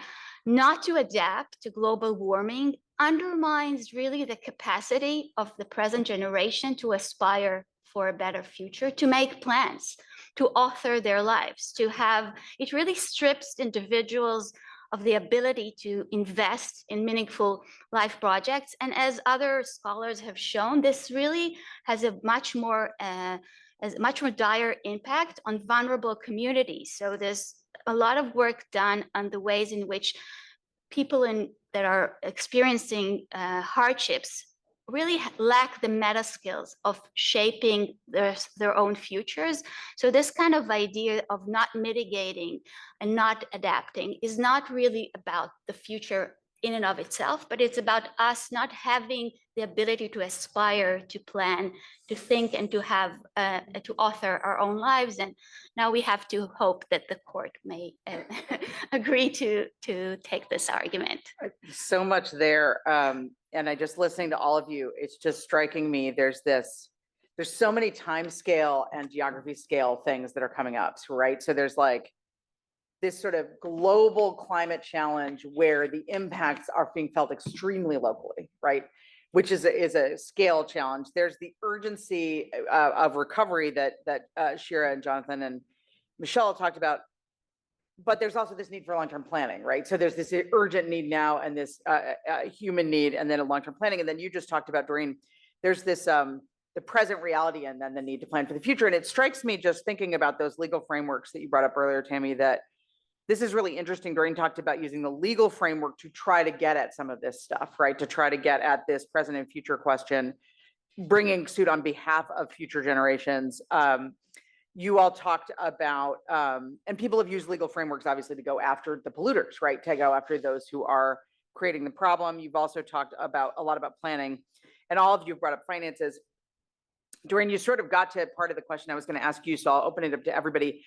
not to adapt to global warming undermines really the capacity of the present generation to aspire for a better future, to make plans, to author their lives, to have, it really strips individuals of the ability to invest in meaningful life projects. And as other scholars have shown, this really has a much more dire impact on vulnerable communities. So there's a lot of work done on the ways in which people that are experiencing hardships really lack the meta skills of shaping their own futures. So this kind of idea of not mitigating and not adapting is not really about the future in and of itself, but it's about us not having the ability to aspire, to plan, to think, and to have to author our own lives. And now we have to hope that the court may agree to take this argument. So much there. And I just listening to all of you, it's just striking me. There's so many time scale and geography scale things that are coming up, right? So there's like this sort of global climate challenge where the impacts are being felt extremely locally, right? Which is a scale challenge. There's the urgency of recovery that Shira and Jonathan and Michele talked about, but there's also this need for long-term planning, right? So there's this urgent need now and this human need, and then a long-term planning. And then you just talked about, Doreen, there's this the present reality and then the need to plan for the future. And it strikes me just thinking about those legal frameworks that you brought up earlier, Tammy, that this is really interesting. Doreen talked about using the legal framework to try to get at some of this stuff, right? To try to get at this present and future question, bringing suit on behalf of future generations. You all talked about, and people have used legal frameworks, obviously, to go after the polluters, right? To go after those who are creating the problem. You've also talked about a lot about planning, and all of you brought up finances. Doreen, you sort of got to part of the question I was going to ask you, so I'll open it up to everybody.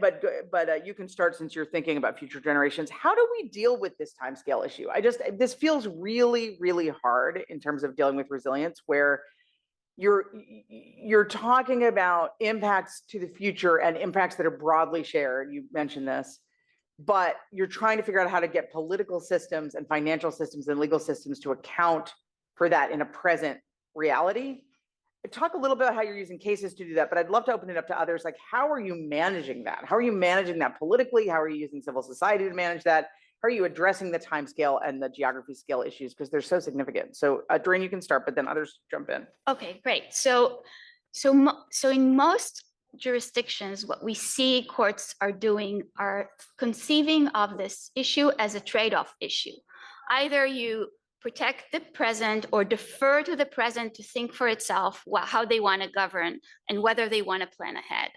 But you can start since you're thinking about future generations. How do we deal with this timescale issue? This feels really, really hard in terms of dealing with resilience, where you're talking about impacts to the future and impacts that are broadly shared. You mentioned this, but you're trying to figure out how to get political systems and financial systems and legal systems to account for that in a present reality. Talk a little bit about how you're using cases to do that, but I'd love to open it up to others. Like, how are you managing that? How are you managing that politically? How are you using civil society to manage that? How are you addressing the time scale and the geography scale issues? Because they're so significant. So Doreen, you can start, but then others jump in. Okay, great. So in most jurisdictions, what we see courts are doing are conceiving of this issue as a trade-off issue. Either you protect the present or defer to the present to think for itself how they want to govern and whether they want to plan ahead,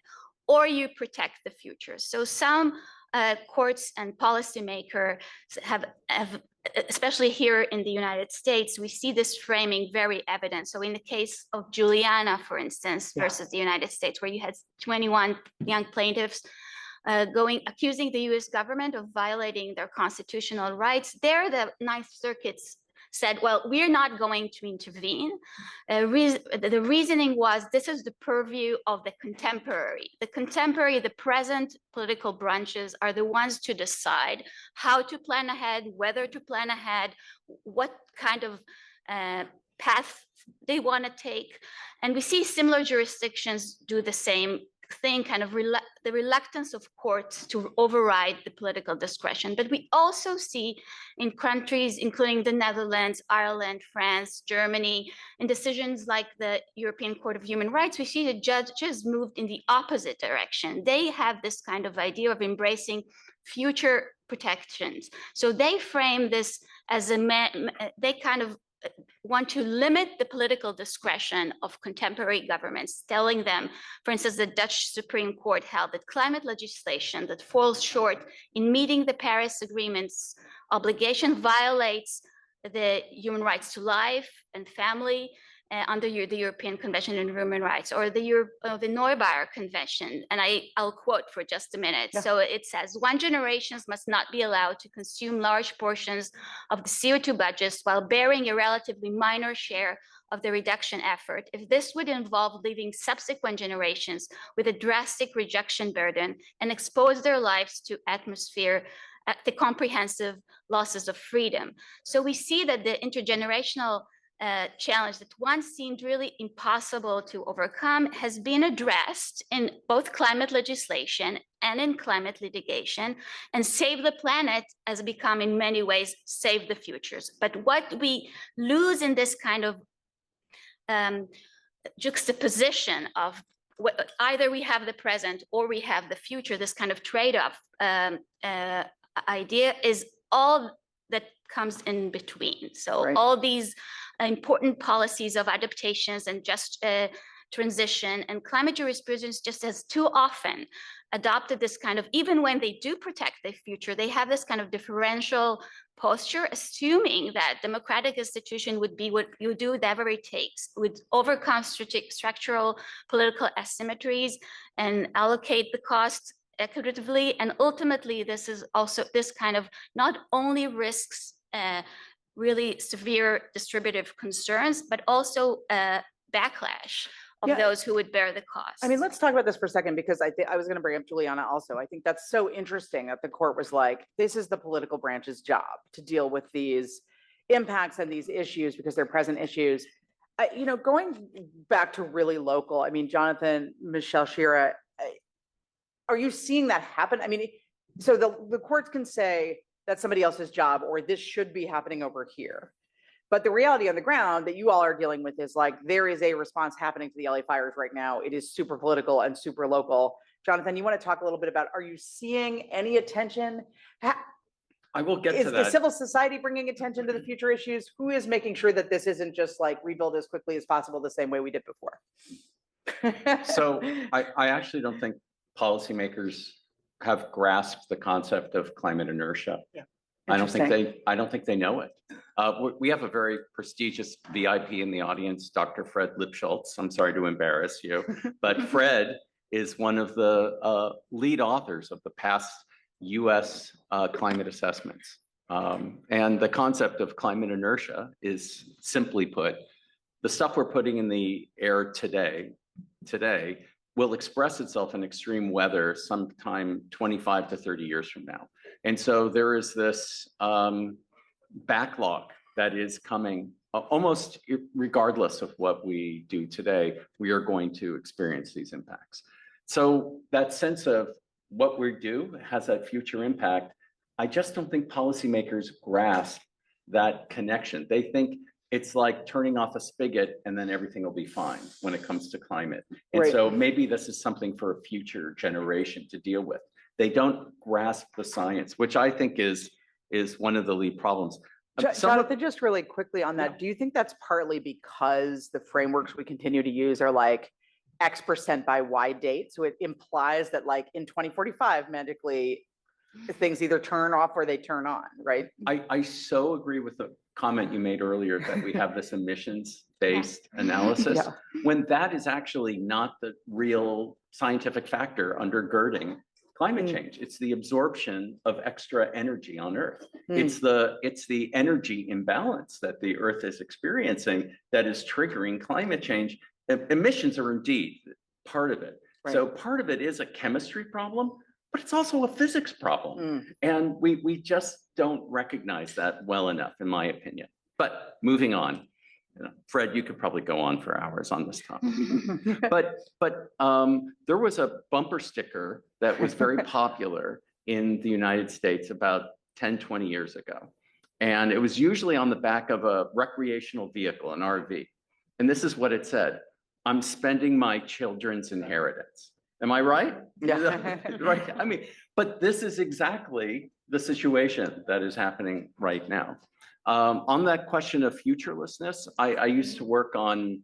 or you protect the future. So some courts and policymakers have, especially here in the United States, we see this framing very evident. So in the case of Juliana, for instance, versus the United States, where you had 21 young plaintiffs accusing the US government of violating their constitutional rights, there the Ninth Circuit's said, well, we're not going to intervene. The reasoning was this is the purview of the contemporary. The present political branches are the ones to decide how to plan ahead, whether to plan ahead, what kind of path they want to take. And we see similar jurisdictions do the same thing, kind of the reluctance of courts to override the political discretion. But we also see in countries, including the Netherlands, Ireland, France, Germany, and decisions like the European Court of Human Rights, we see the judges moved in the opposite direction. They have this kind of idea of embracing future protections. So they frame this as they kind of want to limit the political discretion of contemporary governments, telling them, for instance, the Dutch Supreme Court held that climate legislation that falls short in meeting the Paris Agreement's obligation violates the human rights to life and family under the European Convention on Human Rights, or the Neubayer Convention. And I'll quote for just a minute. Yeah. So it says, one generations must not be allowed to consume large portions of the CO2 budgets while bearing a relatively minor share of the reduction effort. If this would involve leaving subsequent generations with a drastic rejection burden and expose their lives to atmosphere the comprehensive losses of freedom. So we see that the intergenerational challenge that once seemed really impossible to overcome has been addressed in both climate legislation and in climate litigation, and Save the Planet has become in many ways Save the Futures. But what we lose in this kind of juxtaposition of either we have the present or we have the future, this kind of trade-off idea is all that comes in between. So Right. all these important policies of adaptations and just transition and climate jurisprudence just has too often adopted this kind of, even when they do protect the future, they have this kind of differential posture, assuming that democratic institution would be what you do whatever it takes, would overcome structural political asymmetries and allocate the costs equitably. And ultimately, this is also this kind of not only risks really severe distributive concerns, but also backlash of Yeah. those who would bear the cost. I mean, let's talk about this for a second, because I think I was going to bring up Juliana also. I think that's so interesting that the court was like, this is the political branch's job to deal with these impacts and these issues because they're present issues. You know, going back to really local, I mean, Jonathan, Michele, Shira, are you seeing that happen? I mean, so the courts can say that's somebody else's job or this should be happening over here. But the reality on the ground that you all are dealing with is like, there is a response happening to the LA fires right now. It is super political and super local. Jonathan, you want to talk a little bit about, are you seeing any attention? I will get Is to the that. civil society bringing attention to the future issues? Who is making sure that this isn't just like rebuild as quickly as possible the same way we did before? So I actually don't think policymakers have grasped the concept of climate inertia. Yeah. I don't think they know it. We have a very prestigious VIP in the audience, Dr. Fred Lipschultz. I'm sorry to embarrass you, but Fred is one of the lead authors of the past US climate assessments. And the concept of climate inertia is, simply put, the stuff we're putting in the air today will express itself in extreme weather sometime 25 to 30 years from now. And so there is this backlog that is coming almost regardless of what we do today, we are going to experience these impacts. So that sense of what we do has that future impact. I just don't think policymakers grasp that connection. They think it's like turning off a spigot and then everything will be fine when it comes to climate. And Right. so maybe this is something for a future generation to deal with. They don't grasp the science, which I think is one of the lead problems. Jonathan, just really quickly on that, do you think that's partly because the frameworks we continue to use are like X% by Y date? So it implies that like in 2045, magically, things either turn off or they turn on, right? I so agree with the comment you made earlier that we have this emissions-based analysis, Yeah. when that is actually not the real scientific factor undergirding climate change. It's the absorption of extra energy on Earth. It's the energy imbalance that the Earth is experiencing that is triggering climate change. Emissions are indeed part of it. Right. So part of it is a chemistry problem, but it's also a physics problem. And we just don't recognize that well enough, in my opinion. But moving on, Fred, you could probably go on for hours on this topic. But there was a bumper sticker that was very popular in the United States about 10, 20 years ago. And it was usually on the back of a recreational vehicle, an RV. And this is what it said: "I'm spending my children's inheritance." Am I right? Yeah. Right. I mean, but this is exactly the situation that is happening right now. On that question of futurelessness, I used to work on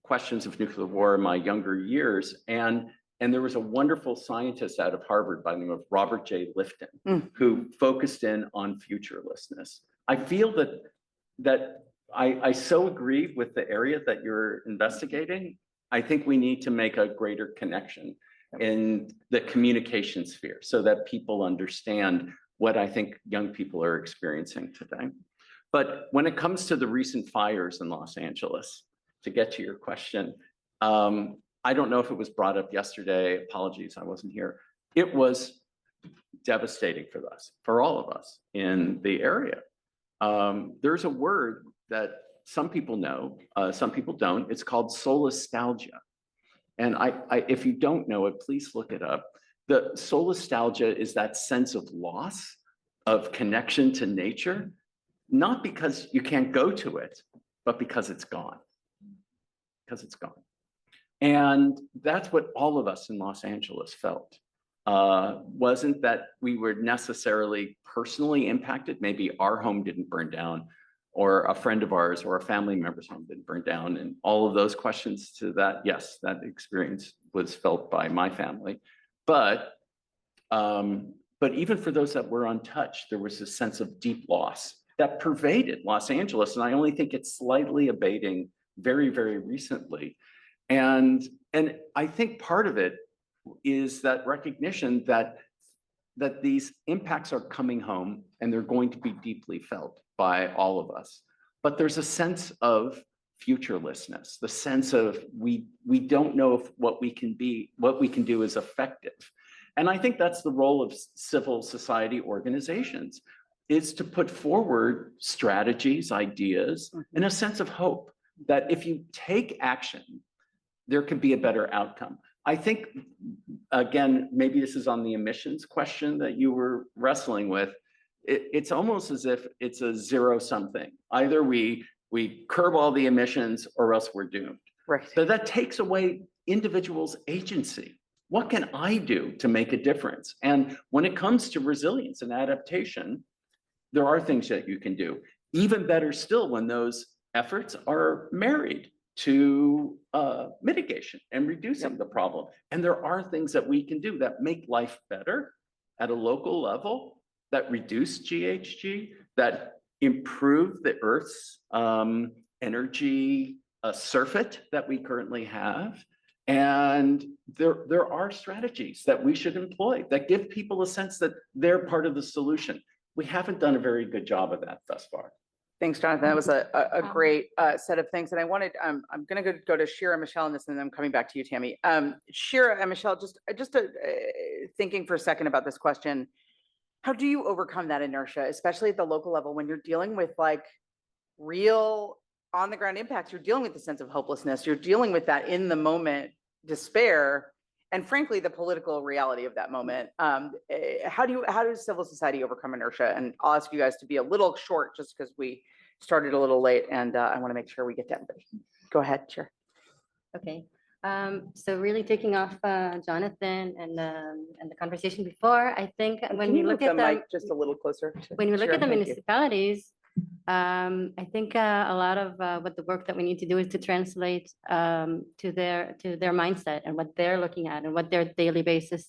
questions of nuclear war in my younger years, and there was a wonderful scientist out of Harvard by the name of Robert J. Lifton, who focused in on futurelessness. I feel that I so agree with the area that you're investigating. I think we need to make a greater connection in the communication sphere so that people understand what I think young people are experiencing today. But when it comes to the recent fires in Los Angeles, to get to your question, I don't know if it was brought up yesterday. Apologies, I wasn't here. It was devastating for us, for all of us in the area. There's a word that some people know, some people don't. It's called solastalgia. And if you don't know it, please look it up. The solastalgia is that sense of loss, of connection to nature, not because you can't go to it, but because it's gone. Because it's gone. And that's what all of us in Los Angeles felt. Wasn't that we were necessarily personally impacted. Maybe our home didn't burn down, or a friend of ours or a family member's home didn't burn down, and all of those questions to that. Yes, that experience was felt by my family. But even for those that were untouched, there was a sense of deep loss that pervaded Los Angeles. And I only think it's slightly abating very, very recently. And I think part of it is that recognition that these impacts are coming home and they're going to be deeply felt by all of us. But there's a sense of futurelessness, the sense of we don't know if what we can do is effective. And I think that's the role of civil society organizations, is to put forward strategies, ideas, and a sense of hope that if you take action, there could be a better outcome. I think, again, maybe this is on the emissions question that you were wrestling with. It's almost as if it's a zero-sum thing. Either we curb all the emissions or else we're doomed. Right. So that takes away individuals' agency. What can I do to make a difference? And when it comes to resilience and adaptation, there are things that you can do. Even better still, when those efforts are married to mitigation and reducing the problem. And there are things that we can do that make life better at a local level, that reduce GHG, that improve the Earth's energy surfeit that we currently have. And there are strategies that we should employ that give people a sense that they're part of the solution. We haven't done a very good job of that thus far. Thanks, Jonathan. That was a great set of things. And I wanted, I'm going to go to Shira and Michele on this, and then I'm coming back to you, Tammy. Shira and Michele, just thinking for a second about this question. How do you overcome that inertia, especially at the local level, when you're dealing with like real on the ground impacts? You're dealing with the sense of hopelessness. You're dealing with that in the moment despair, and frankly, the political reality of that moment. How does civil society overcome inertia? And I'll ask you guys to be a little short, just because we started a little late, and I want to make sure we get to everybody. Go ahead, Chair. Okay. So really taking off Jonathan and the conversation before, I think when you look at the mic just a little closer. when we look Shira, at the thank you. municipalities, I think a lot of what the work that we need to do is to translate to their mindset and what they're looking at and what their daily basis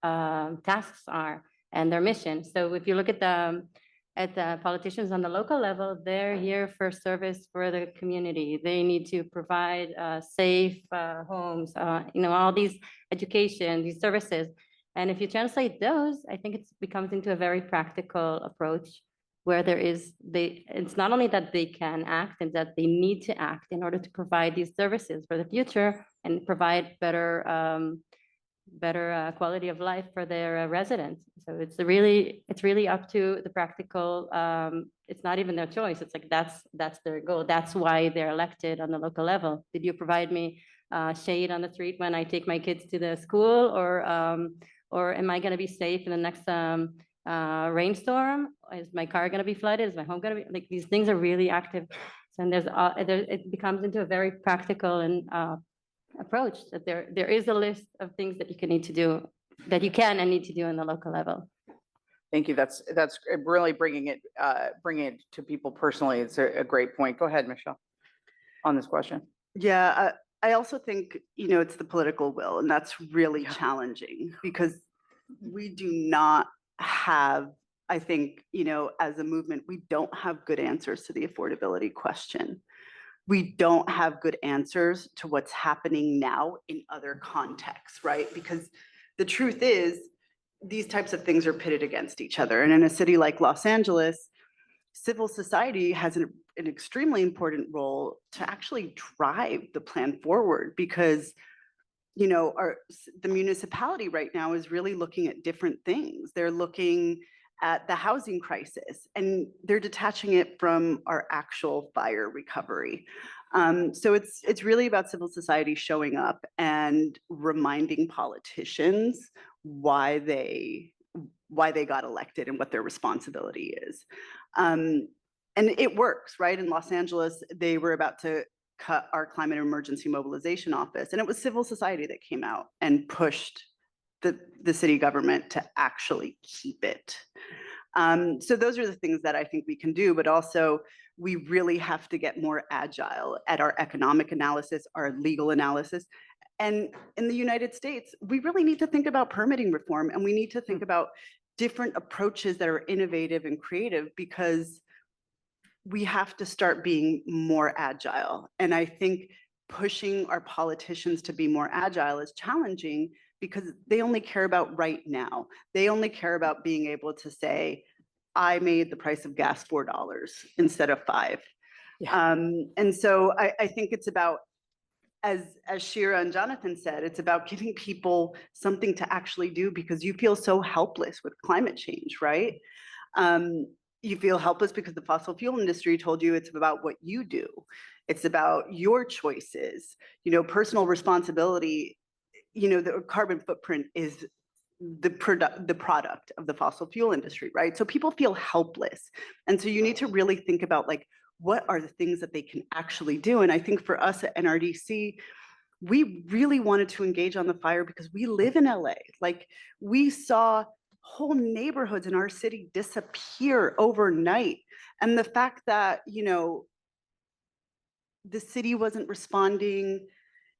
tasks are and their mission. So if you look at the politicians on the local level, they're here for service for the community. They need to provide safe homes, all these education, these services. And if you translate those, I think it becomes into a very practical approach where it's not only that they can act and that they need to act in order to provide these services for the future and provide better quality of life for their residents. So it's really up to the practical. It's not even their choice. It's like that's their goal. That's why they're elected on the local level. Did you provide me shade on the street when I take my kids to the school, or am I going to be safe in the next rainstorm? Is my car going to be flooded? Is my home going to be, like, these things are really active. So, and it becomes into a very practical and approach that there is a list of things that you need to do, that you can and need to do on the local level. Thank you. That's really bringing it to people personally. It's a great point. Go ahead, Michele, on this question. Yeah, I also think, it's the political will, and that's really challenging because we do not have, I think, as a movement, we don't have good answers to the affordability question. We don't have good answers to what's happening now in other contexts, right? Because the truth is, these types of things are pitted against each other. And in a city like Los Angeles, civil society has an extremely important role to actually drive the plan forward, because the municipality right now is really looking at different things. They're looking at the housing crisis, and they're detaching it from our actual fire recovery. So it's really about civil society showing up and reminding politicians why they got elected and what their responsibility is. And it works, right? In Los Angeles, they were about to cut our climate emergency mobilization office, and it was civil society that came out and pushed the city government to actually keep it. So those are the things that I think we can do, but also we really have to get more agile at our economic analysis, our legal analysis. And in the United States, we really need to think about permitting reform, and we need to think about different approaches that are innovative and creative, because we have to start being more agile. And I think pushing our politicians to be more agile is challenging, because they only care about right now. They only care about being able to say, I made the price of gas $4 instead of $5. Yeah. And so I think it's about, as Shira and Jonathan said, it's about giving people something to actually do, because you feel so helpless with climate change, right? You feel helpless because the fossil fuel industry told you it's about what you do. It's about your choices, personal responsibility. The carbon footprint is the product of the fossil fuel industry, right? So people feel helpless. And so you need to really think about, like, what are the things that they can actually do? And I think for us at NRDC, we really wanted to engage on the fire because we live in LA. Like, we saw whole neighborhoods in our city disappear overnight. And the fact that, the city wasn't responding,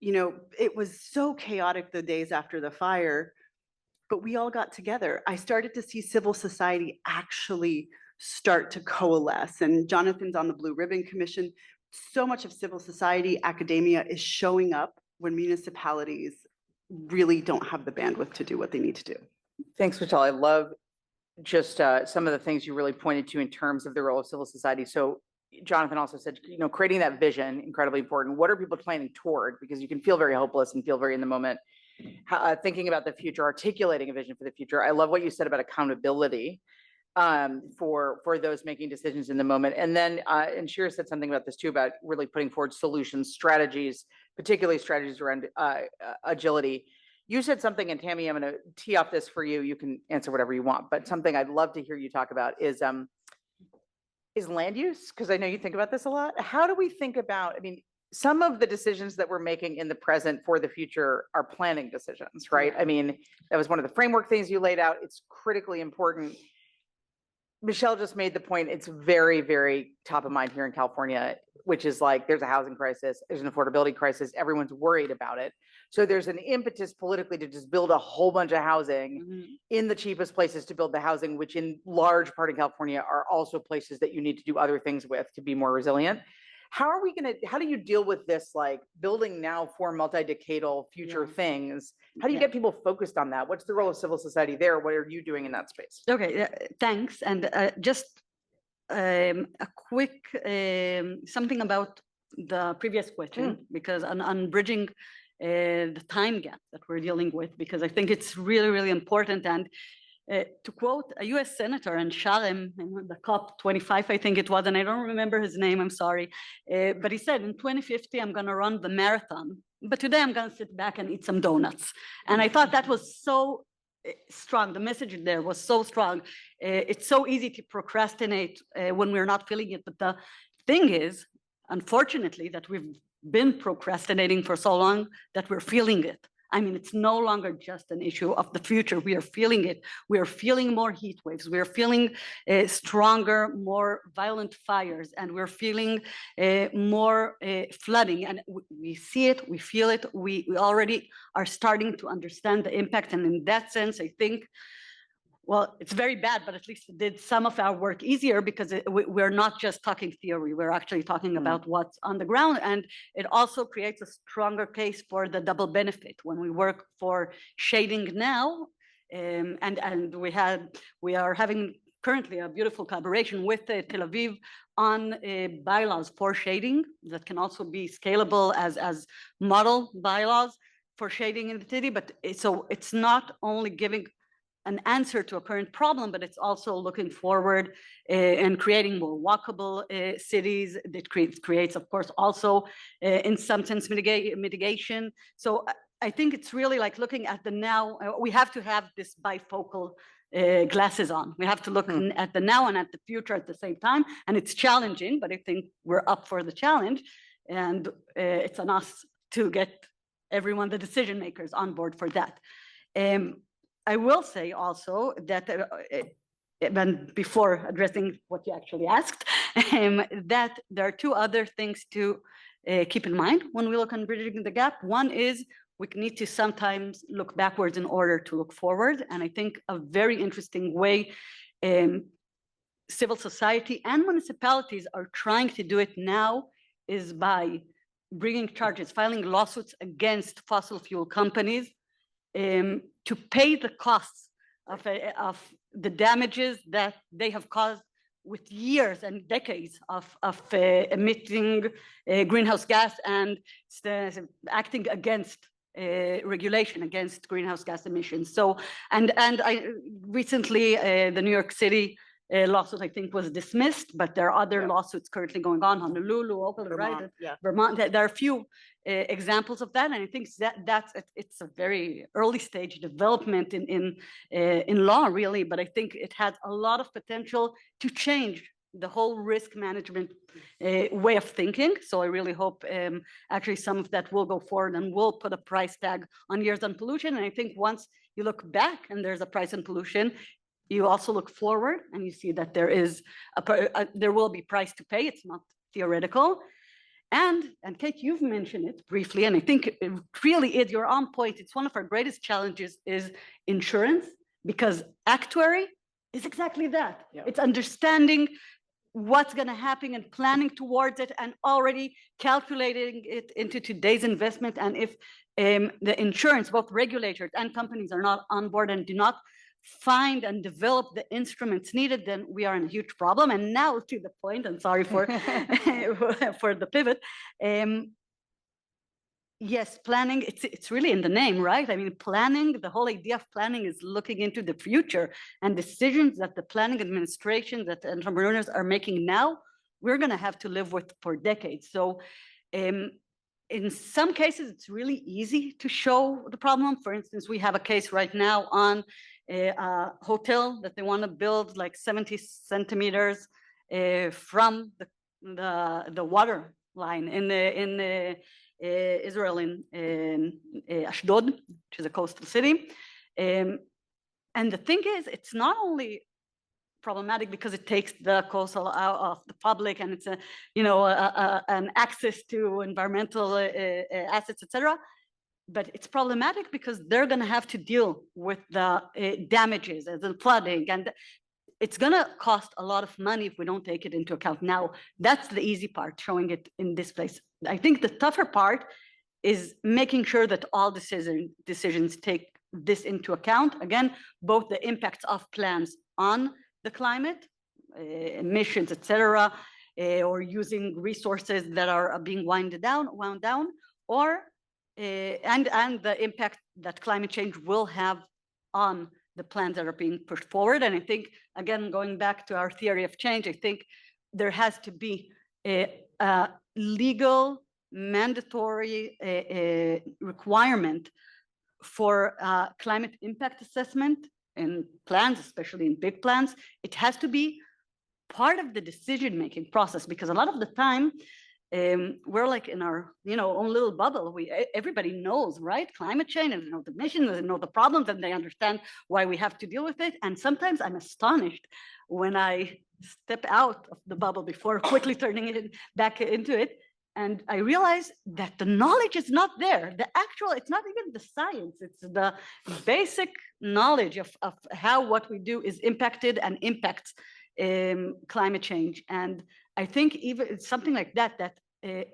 it was so chaotic the days after the fire, but we all got together. I started to see civil society actually start to coalesce. And Jonathan's on the Blue Ribbon Commission. So much of civil society, academia is showing up when municipalities really don't have the bandwidth to do what they need to do. Thanks, Michele. I love just some of the things you really pointed to in terms of the role of civil society. So Jonathan also said, creating that vision, incredibly important. What are people planning toward? Because you can feel very hopeless and feel very in the moment. Thinking about the future, articulating a vision for the future. I love what you said about accountability for those making decisions in the moment. And then, and Shira said something about this too, about really putting forward solutions, strategies, particularly strategies around agility. You said something, and Tammy, I'm going to tee off this for you. You can answer whatever you want, but something I'd love to hear you talk about is land use, because I know you think about this a lot. How do we think about, some of the decisions that we're making in the present for the future are planning decisions, right? That was one of the framework things you laid out. It's critically important. Michele just made the point, it's very, very top of mind here in California, which is like, there's a housing crisis, there's an affordability crisis, everyone's worried about it. So there's an impetus politically to just build a whole bunch of housing in the cheapest places to build the housing, which in large part of California are also places that you need to do other things with to be more resilient. How do you deal with this, like building now for multi-decadal future things? How do you get people focused on that? What's the role of civil society there? What are you doing in that space? Okay, thanks. And just a quick something about the previous question, because on bridging the time gap that we're dealing with, because I think it's really, really important. And to quote a US Senator in Sharm, the COP25, I think it was, and I don't remember his name, I'm sorry, but he said, in 2050, I'm gonna run the marathon, but today I'm gonna sit back and eat some donuts. And I thought that was so strong. The message there was so strong. It's so easy to procrastinate when we're not feeling it. But the thing is, unfortunately, that we've been procrastinating for so long that we're feeling it. It's no longer just an issue of the future. We are feeling it. We are feeling more heat waves. We are feeling stronger, more violent fires, and we're feeling more flooding. And we see it, we feel it. We already are starting to understand the impact. And in that sense, I think, well, it's very bad, but at least it did some of our work easier, because we're not just talking theory. We're actually talking about what's on the ground. And it also creates a stronger case for the double benefit when we work for shading now. And we are having currently a beautiful collaboration with Tel Aviv on bylaws for shading that can also be scalable as model bylaws for shading in the city, but so it's not only giving an answer to a current problem, but it's also looking forward and creating more walkable cities. That creates, of course, also in some sense mitigation. So I think it's really like looking at the now. We have to have this bifocal glasses on. We have to look at the now and at the future at the same time. And it's challenging, but I think we're up for the challenge. And it's on us to get everyone, the decision makers, on board for that. I will say also that, and before addressing what you actually asked, that there are two other things to keep in mind when we look on bridging the gap. One is we need to sometimes look backwards in order to look forward. And I think a very interesting way civil society and municipalities are trying to do it now is by bringing charges, filing lawsuits against fossil fuel companies to pay the costs of the damages that they have caused with years and decades of emitting greenhouse gas and acting against regulation against greenhouse gas emissions. So, and I recently the New York City lawsuit, I think, was dismissed, but there are other lawsuits currently going on, Honolulu, Oakland, right? Vermont. There are a few examples of that, and I think it's a very early stage development in law, really. But I think it has a lot of potential to change the whole risk management way of thinking. So I really hope actually some of that will go forward and will put a price tag on years on pollution. And I think once you look back and there's a price on pollution, you also look forward and you see that there will be price to pay. It's not theoretical. And Kate, you've mentioned it briefly, and I think it really is, you're on point. It's one of our greatest challenges is insurance, because actuary is exactly that. Yeah. It's understanding what's going to happen and planning towards it and already calculating it into today's investment. And if the insurance, both regulators and companies are not on board and do not find and develop the instruments needed, then we are in a huge problem. And now to the point, I'm sorry for for the pivot. Yes, planning, it's really in the name, right? I mean, planning, the whole idea of planning is looking into the future, and decisions that the planning administration, that entrepreneurs are making now, we're going to have to live with for decades. So in some cases, it's really easy to show the problem. For instance, we have a case right now on a hotel that they want to build like 70 centimeters from the water line in Israel, in Ashdod, which is a coastal city. And the thing is, it's not only problematic because it takes the coastal out of the public, and it's an access to environmental assets, etc. But it's problematic because they're going to have to deal with the damages and the flooding, and it's going to cost a lot of money if we don't take it into account. Now, that's the easy part, showing it in this place. I think the tougher part is making sure that all decisions take this into account. Again, both the impacts of plans on the climate, emissions, etc., or using resources that are being wound down, or and the impact that climate change will have on the plans that are being pushed forward. And I think, again, going back to our theory of change, I think there has to be a legal, mandatory requirement for climate impact assessment in plans, especially in big plans. It has to be part of the decision-making process, because a lot of the time, we're like in our own little bubble. Everybody knows, right? Climate change, and the emissions, and the problems, and they understand why we have to deal with it. And sometimes I'm astonished when I step out of the bubble before quickly turning it back into it, and I realize that the knowledge is not there. It's not even the science. It's the basic knowledge of how what we do is impacted and impacts climate change. And I think even something like that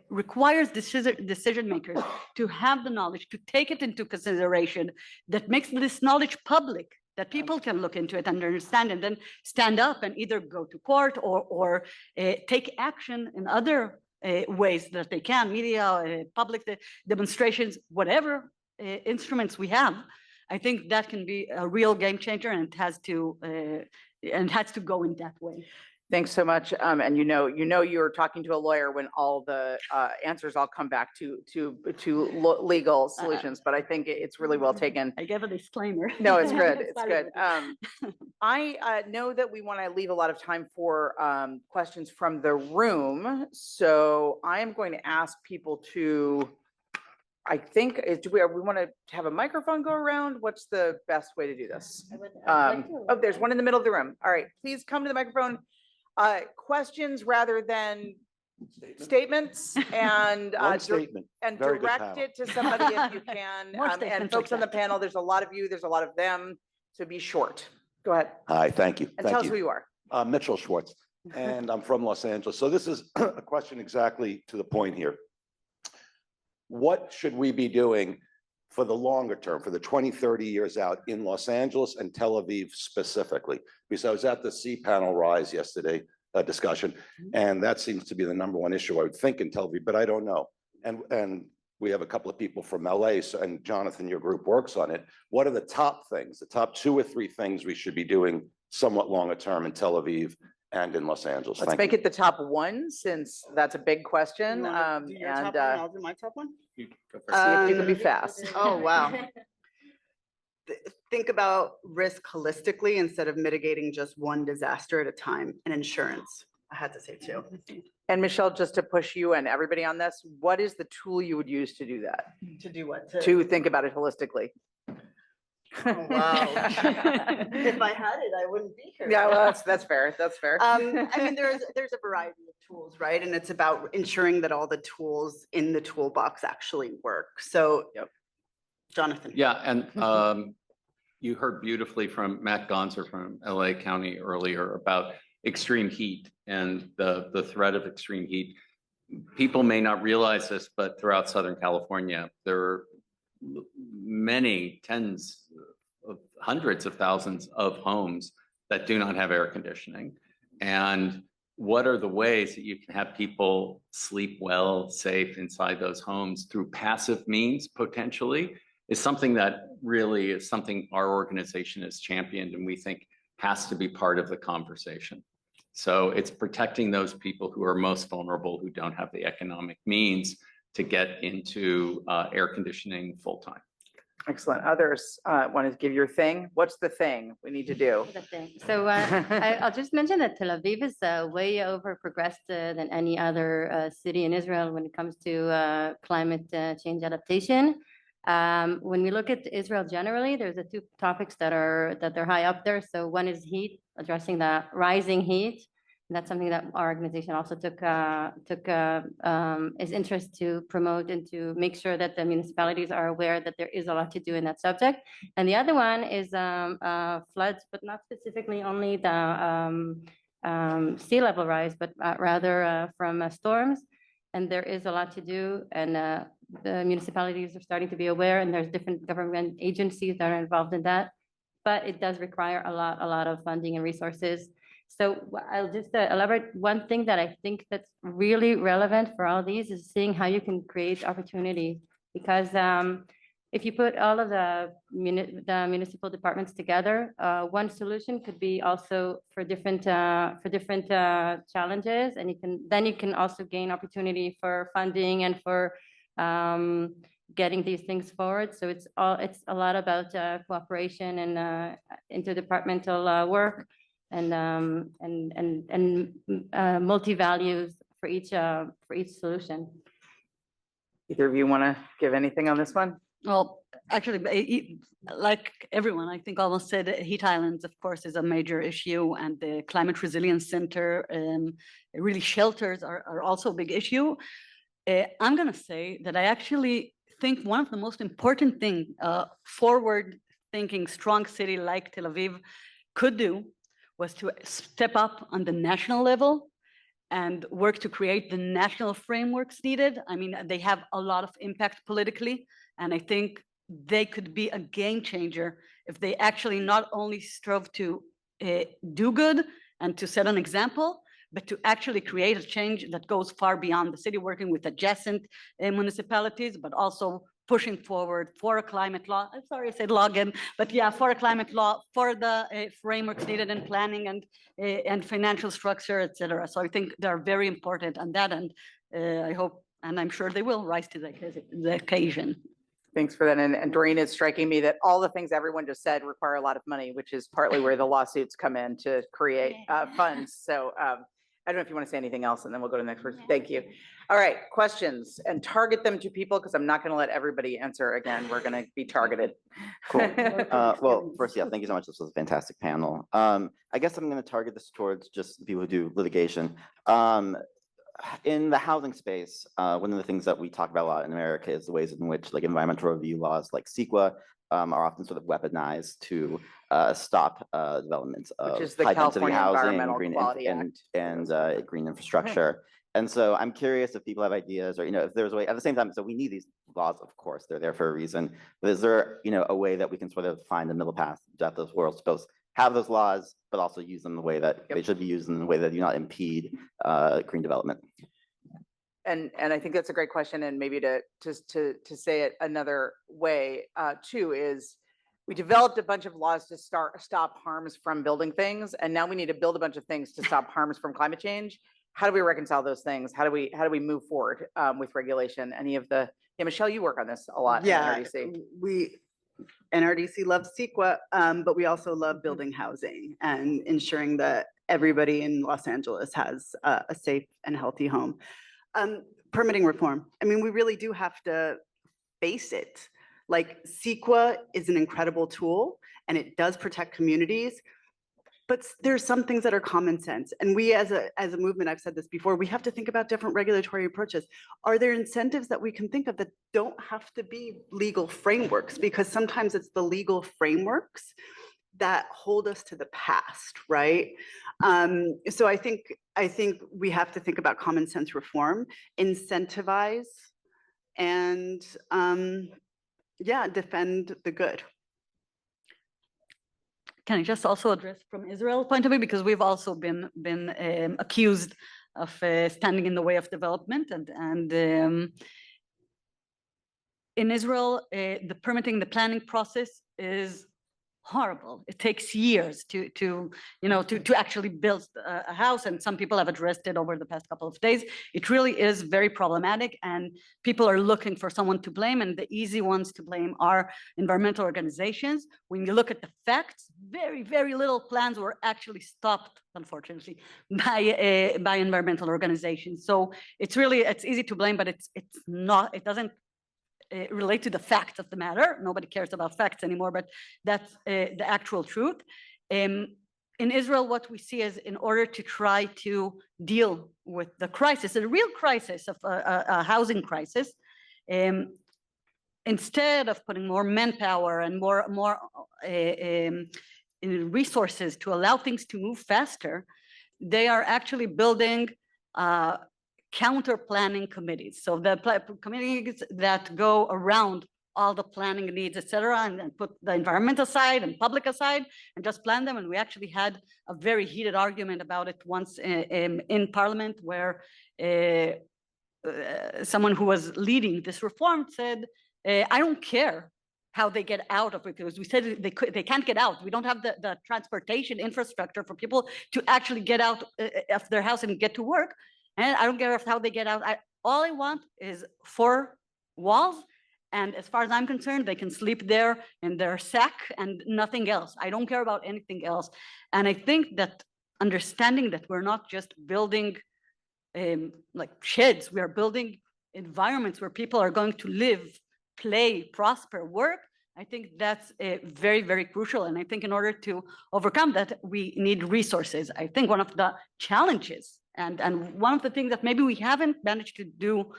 requires decision makers to have the knowledge, to take it into consideration, that makes this knowledge public, that people can look into it and understand, and then stand up and either go to court or take action in other ways that they can, media, public demonstrations, whatever instruments we have, I think that can be a real game changer, and it has to go in that way. Thanks so much. And you're talking to a lawyer when all the answers all come back to legal solutions, but I think it's really well taken. I gave a disclaimer. No, it's good. It's Started good. with it. I know that we want to leave a lot of time for questions from the room. So I am going to ask people to, I think, do we want to have a microphone go around? What's the best way to do this? Oh, there's one in the middle of the room. All right, please come to the microphone. Questions rather than statements, and One statement. and Very good direct panel. it to somebody if you can. More And statements folks like on the that. panel, there's a lot of you, there's a lot of them, so be short. Go ahead Hi, thank you. and tell Thank us who you. you are. Mitchell Schwartz, and I'm from Los Angeles. So this is a question exactly to the point here. What should we be doing for the longer term, for the 20, 30 years out in Los Angeles and Tel Aviv specifically? Because I was at the C-Panel Rise yesterday, discussion, and that seems to be the number one issue I would think in Tel Aviv, but I don't know. And we have a couple of people from LA, so, and Jonathan, your group works on it. What are the top things, the top 2 or 3 things we should be doing somewhat longer term in Tel Aviv and in Los Angeles? Let's Thank make you. it the top one, since that's a big question. You wanna do your top one, I'll do my top one. See if you can be fast. Oh, wow. Think about risk holistically instead of mitigating just one disaster at a time, and insurance, I had to say too. And Michele, just to push you and everybody on this, what is the tool you would use to do that? To do what? To think about it holistically? Oh, wow. If I had it, I wouldn't be here. Yeah, well, that's fair. That's fair. I mean, there's a variety of tools, right? And it's about ensuring that all the tools in the toolbox actually work. So, Yep. Jonathan. Yeah, and you heard beautifully from Matt Gonzer from LA County earlier about extreme heat and the threat of extreme heat. People may not realize this, but throughout Southern California, there are many tens of hundreds of thousands of homes that do not have air conditioning. And what are the ways that you can have people sleep well, safe inside those homes through passive means potentially is something that really is something our organization has championed and we think has to be part of the conversation. So it's protecting those people who are most vulnerable, who don't have the economic means to get into air conditioning full-time. Excellent. Others want to give your thing. What's the thing we need to do? The thing. So I'll just mention that Tel Aviv is way over progressed than any other city in Israel when it comes to climate change adaptation. When we look at Israel generally, there's 2 topics that are high up there. So one is heat, addressing the rising heat. And that's something that our organization also took is interest to promote and to make sure that the municipalities are aware that there is a lot to do in that subject. And the other one is floods, but not specifically only the sea level rise, but rather from storms. And there is a lot to do, and the municipalities are starting to be aware, and there's different government agencies that are involved in that. But it does require a lot of funding and resources. So I'll just elaborate one thing that I think that's really relevant for all these is seeing how you can create opportunity. Because if you put all of the municipal departments together, one solution could be also for different challenges, and you can also gain opportunity for funding and for getting these things forward. So it's a lot about cooperation and interdepartmental work. And multi-values for each solution. Either of you want to give anything on this one? Well, actually, like everyone, I think almost said, heat islands, of course, is a major issue, and the Climate Resilience Center, really shelters are also a big issue. I'm going to say that I actually think one of the most important thing forward-thinking, strong city like Tel Aviv could do was to step up on the national level and work to create the national frameworks needed. I mean, they have a lot of impact politically, and I think they could be a game changer if they actually not only strove to do good and to set an example, but to actually create a change that goes far beyond the city, working with adjacent municipalities, but also pushing forward for a climate law. I'm sorry, I said login, but yeah, for a climate law, for the frameworks needed in planning and financial structure, et cetera. So I think they're very important on that, and I hope, and I'm sure they will rise to the occasion. Thanks for that. And Doreen, it's striking me that all the things everyone just said require a lot of money, which is partly where the lawsuits come in to create funds. So I don't know if you want to say anything else, and then we'll go to the next person. Thank you. All right, questions, and target them to people, because I'm not going to let everybody answer again. We're going to be targeted. Cool. Well, first, yeah, thank you so much. This was a fantastic panel. I guess I'm going to target this towards just people who do litigation. In the housing space, one of the things that we talk about a lot in America is the ways in which like environmental review laws like CEQA are often sort of weaponized to stop development of Which is the high density California housing, Environmental green Quality and green infrastructure. And so I'm curious if people have ideas, or if there's a way at the same time. So we need these laws, of course, they're there for a reason. But is there a way that we can sort of find the middle path that the world's supposed to have those laws, but also use them the way that they should be used, in the way that do not impede green development? And I think that's a great question. And maybe to say it another way too is, we developed a bunch of laws to stop harms from building things, and now we need to build a bunch of things to stop harms from climate change. How do we reconcile those things? How do we move forward with regulation? Michele, you work on this a lot. Yeah, in NRDC. NRDC loves CEQA, but we also love building housing and ensuring that everybody in Los Angeles has a safe and healthy home. Permitting reform. I mean, we really do have to face it. Like, CEQA is an incredible tool and it does protect communities, but there's some things that are common sense. And we as a movement, I've said this before, we have to think about different regulatory approaches. Are there incentives that we can think of that don't have to be legal frameworks? Because sometimes it's the legal frameworks that hold us to the past, right? So I think we have to think about common sense reform, incentivize, and defend the good. Can I just also address from Israel point of view, because we've also been accused of standing in the way of development, and in Israel, the permitting, the planning process is horrible. It takes years to actually build a house, and some people have addressed it over the past couple of days. It really is very problematic, and people are looking for someone to blame, and the easy ones to blame are environmental organizations. When you look at the facts, very, very little plans were actually stopped, unfortunately, by environmental organizations. So it's easy to blame, but it's not. It doesn't relate to the facts of the matter. Nobody cares about facts anymore, but that's the actual truth. In Israel, what we see is, in order to try to deal with the crisis, a real crisis of a housing crisis, instead of putting more manpower and more resources to allow things to move faster, they are actually building counter planning committees. So the committees that go around all the planning needs, et cetera, and then put the environmental side and public aside and just plan them. And we actually had a very heated argument about it once in Parliament, where someone who was leading this reform said, I don't care how they get out of it, because we said they can't get out. We don't have the transportation infrastructure for people to actually get out of their house and get to work. And I don't care how they get out. All I want is 4 walls. And as far as I'm concerned, they can sleep there in their sack and nothing else. I don't care about anything else. And I think that understanding that we're not just building like sheds, we are building environments where people are going to live, play, prosper, work. I think that's very, very crucial. And I think in order to overcome that, we need resources. I think one of the challenges and one of the things that maybe we haven't managed to do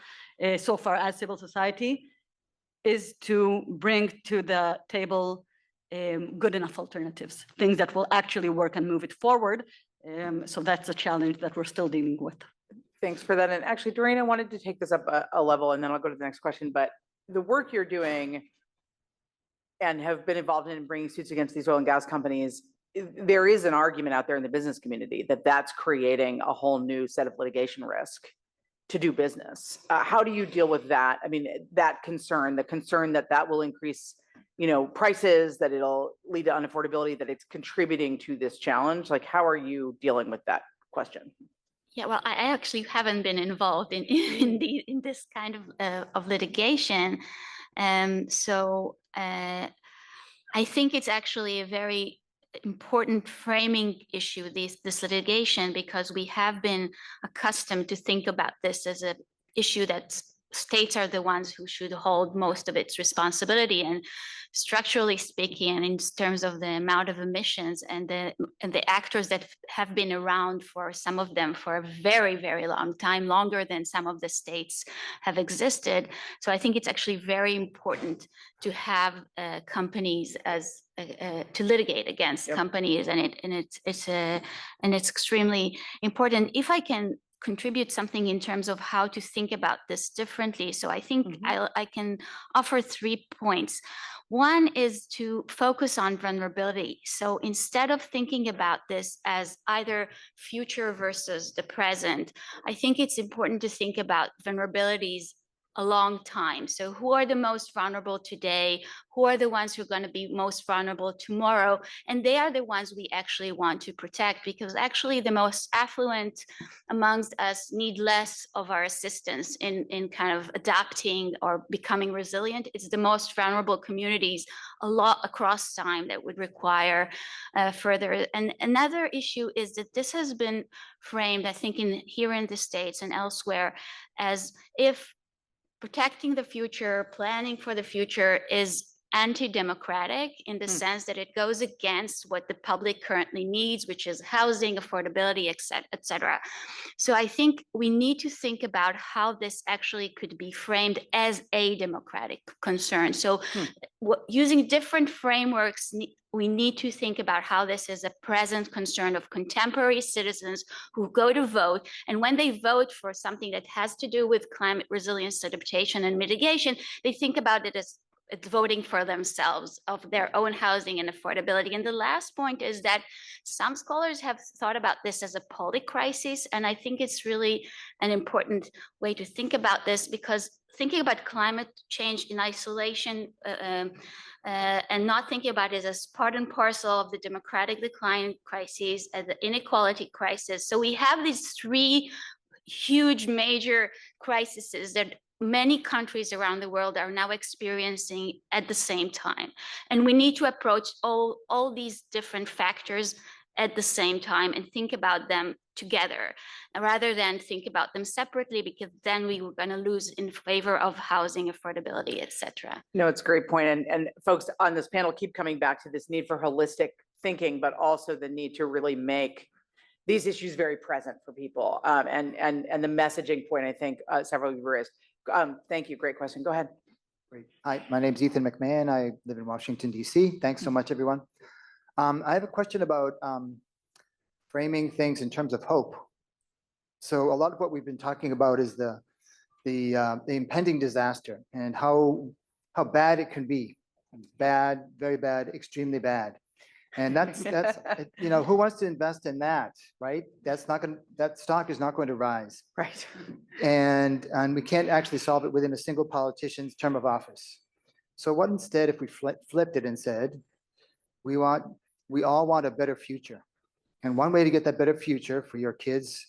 so far as civil society is to bring to the table good enough alternatives, things that will actually work and move it forward. So that's a challenge that we're still dealing with. Thanks for that. And actually, Doreen, I wanted to take this up a level, and then I'll go to the next question. But the work you're doing and have been involved in bringing suits against these oil and gas companies, there is an argument out there in the business community that that's creating a whole new set of litigation risk to do business. How do you deal with that? I mean, that concern, the concern that that will increase, prices, that it'll lead to unaffordability, that it's contributing to this challenge. Like, how are you dealing with that question? Yeah, well, I actually haven't been involved in this kind of litigation, so I think it's actually a very important framing issue, this litigation, because we have been accustomed to think about this as an issue that states are the ones who should hold most of its responsibility, and structurally speaking, and in terms of the amount of emissions and the actors that have been around, for some of them for a very, very long time, longer than some of the states have existed. So I think it's actually very important to have companies as to litigate against companies, and it's extremely important. If I can contribute something in terms of how to think about this differently. So I think I can offer 3 points. One is to focus on vulnerability. So instead of thinking about this as either future versus the present, I think it's important to think about vulnerabilities a long time. So who are the most vulnerable today? Who are the ones who are going to be most vulnerable tomorrow? And they are the ones we actually want to protect, because actually the most affluent amongst us need less of our assistance in kind of adapting or becoming resilient. It's the most vulnerable communities a lot across time that would require further. And another issue is that this has been framed, I think, here in the States and elsewhere, as if protecting the future, planning for the future is anti-democratic in the sense that it goes against what the public currently needs, which is housing, affordability, et cetera. So I think we need to think about how this actually could be framed as a democratic concern. So using different frameworks, we need to think about how this is a present concern of contemporary citizens who go to vote. And when they vote for something that has to do with climate resilience, adaptation, and mitigation, they think about it as voting for themselves, of their own housing and affordability. And the last point is that some scholars have thought about this as a polycrisis. And I think it's really an important way to think about this, because thinking about climate change in isolation and not thinking about it as part and parcel of the democratic decline crisis and the inequality crisis. So we have these 3 huge major crises that many countries around the world are now experiencing at the same time. And we need to approach all these different factors at the same time and think about them together, rather than think about them separately, because then we were going to lose in favor of housing affordability, et cetera. No, it's a great point. And folks on this panel keep coming back to this need for holistic thinking, but also the need to really make these issues very present for people. And the messaging point, I think several of you raised. Thank you. Great question. Go ahead. Great. Hi, my name is Ethan McMahon. I live in Washington, D.C. Thanks so much, everyone. I have a question about framing things in terms of hope. So a lot of what we've been talking about is the impending disaster and how bad it can be. Bad, very bad, extremely bad. And that's who wants to invest in that, right? That stock is not going to rise. Right. And we can't actually solve it within a single politician's term of office. So what instead if we flipped it and said, we all want a better future. And one way to get that better future for your kids,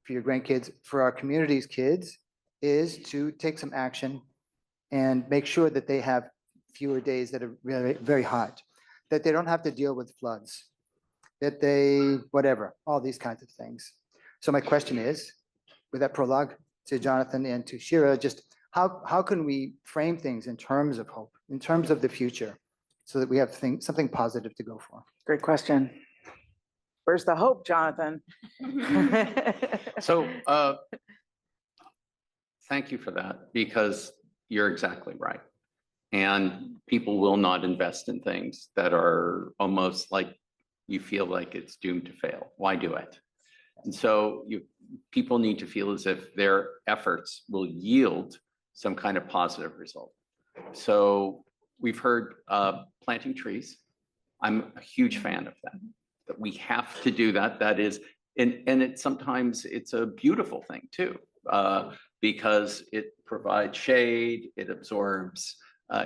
for your grandkids, for our community's kids, is to take some action and make sure that they have fewer days that are very, very hot, that they don't have to deal with floods, that they, whatever, all these kinds of things. So my question is, with that prologue to Jonathan and to Shira, just how can we frame things in terms of hope, in terms of the future, so that we have something positive to go for? Great question. Where's the hope, Jonathan? So thank you for that, because you're exactly right. And people will not invest in things that are almost like you feel like it's doomed to fail. Why do it? And so people need to feel as if their efforts will yield some kind of positive result. So we've heard planting trees. I'm a huge fan of that we have to do that. That is, and sometimes it's a beautiful thing too. because it provides shade, it absorbs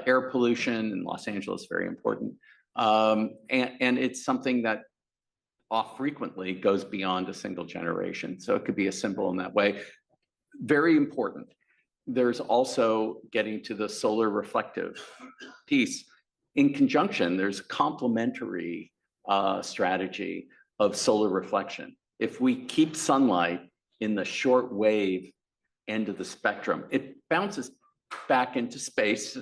air pollution in Los Angeles, very important. And it's something that off frequently goes beyond a single generation. So it could be a symbol in that way. Very important. There's also getting to the solar reflective piece. In conjunction, there's a complementary strategy of solar reflection. If we keep sunlight in the short wave end of the spectrum, it bounces back into space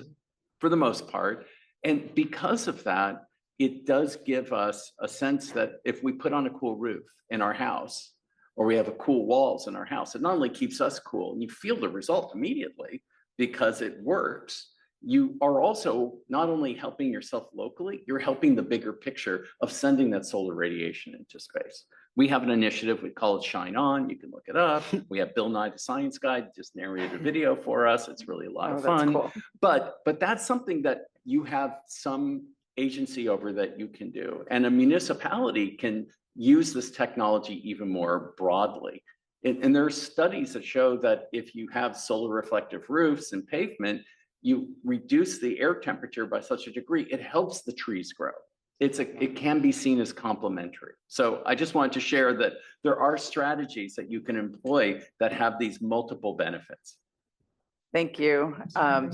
for the most part. And because of that, it does give us a sense that if we put on a cool roof in our house, or we have a cool walls in our house, it not only keeps us cool, and you feel the result immediately because it works, you are also not only helping yourself locally, you're helping the bigger picture of sending that solar radiation into space. We have an initiative, we call it Shine On, you can look it up. We have Bill Nye the Science Guy just narrated a video for us. It's really a lot of fun. Cool. But that's something that you have some agency over that you can do. And a municipality can use this technology even more broadly. And there are studies that show that if you have solar reflective roofs and pavement, you reduce the air temperature by such a degree, it helps the trees grow. It can be seen as complementary. So I just wanted to share that there are strategies that you can employ that have these multiple benefits. Thank you.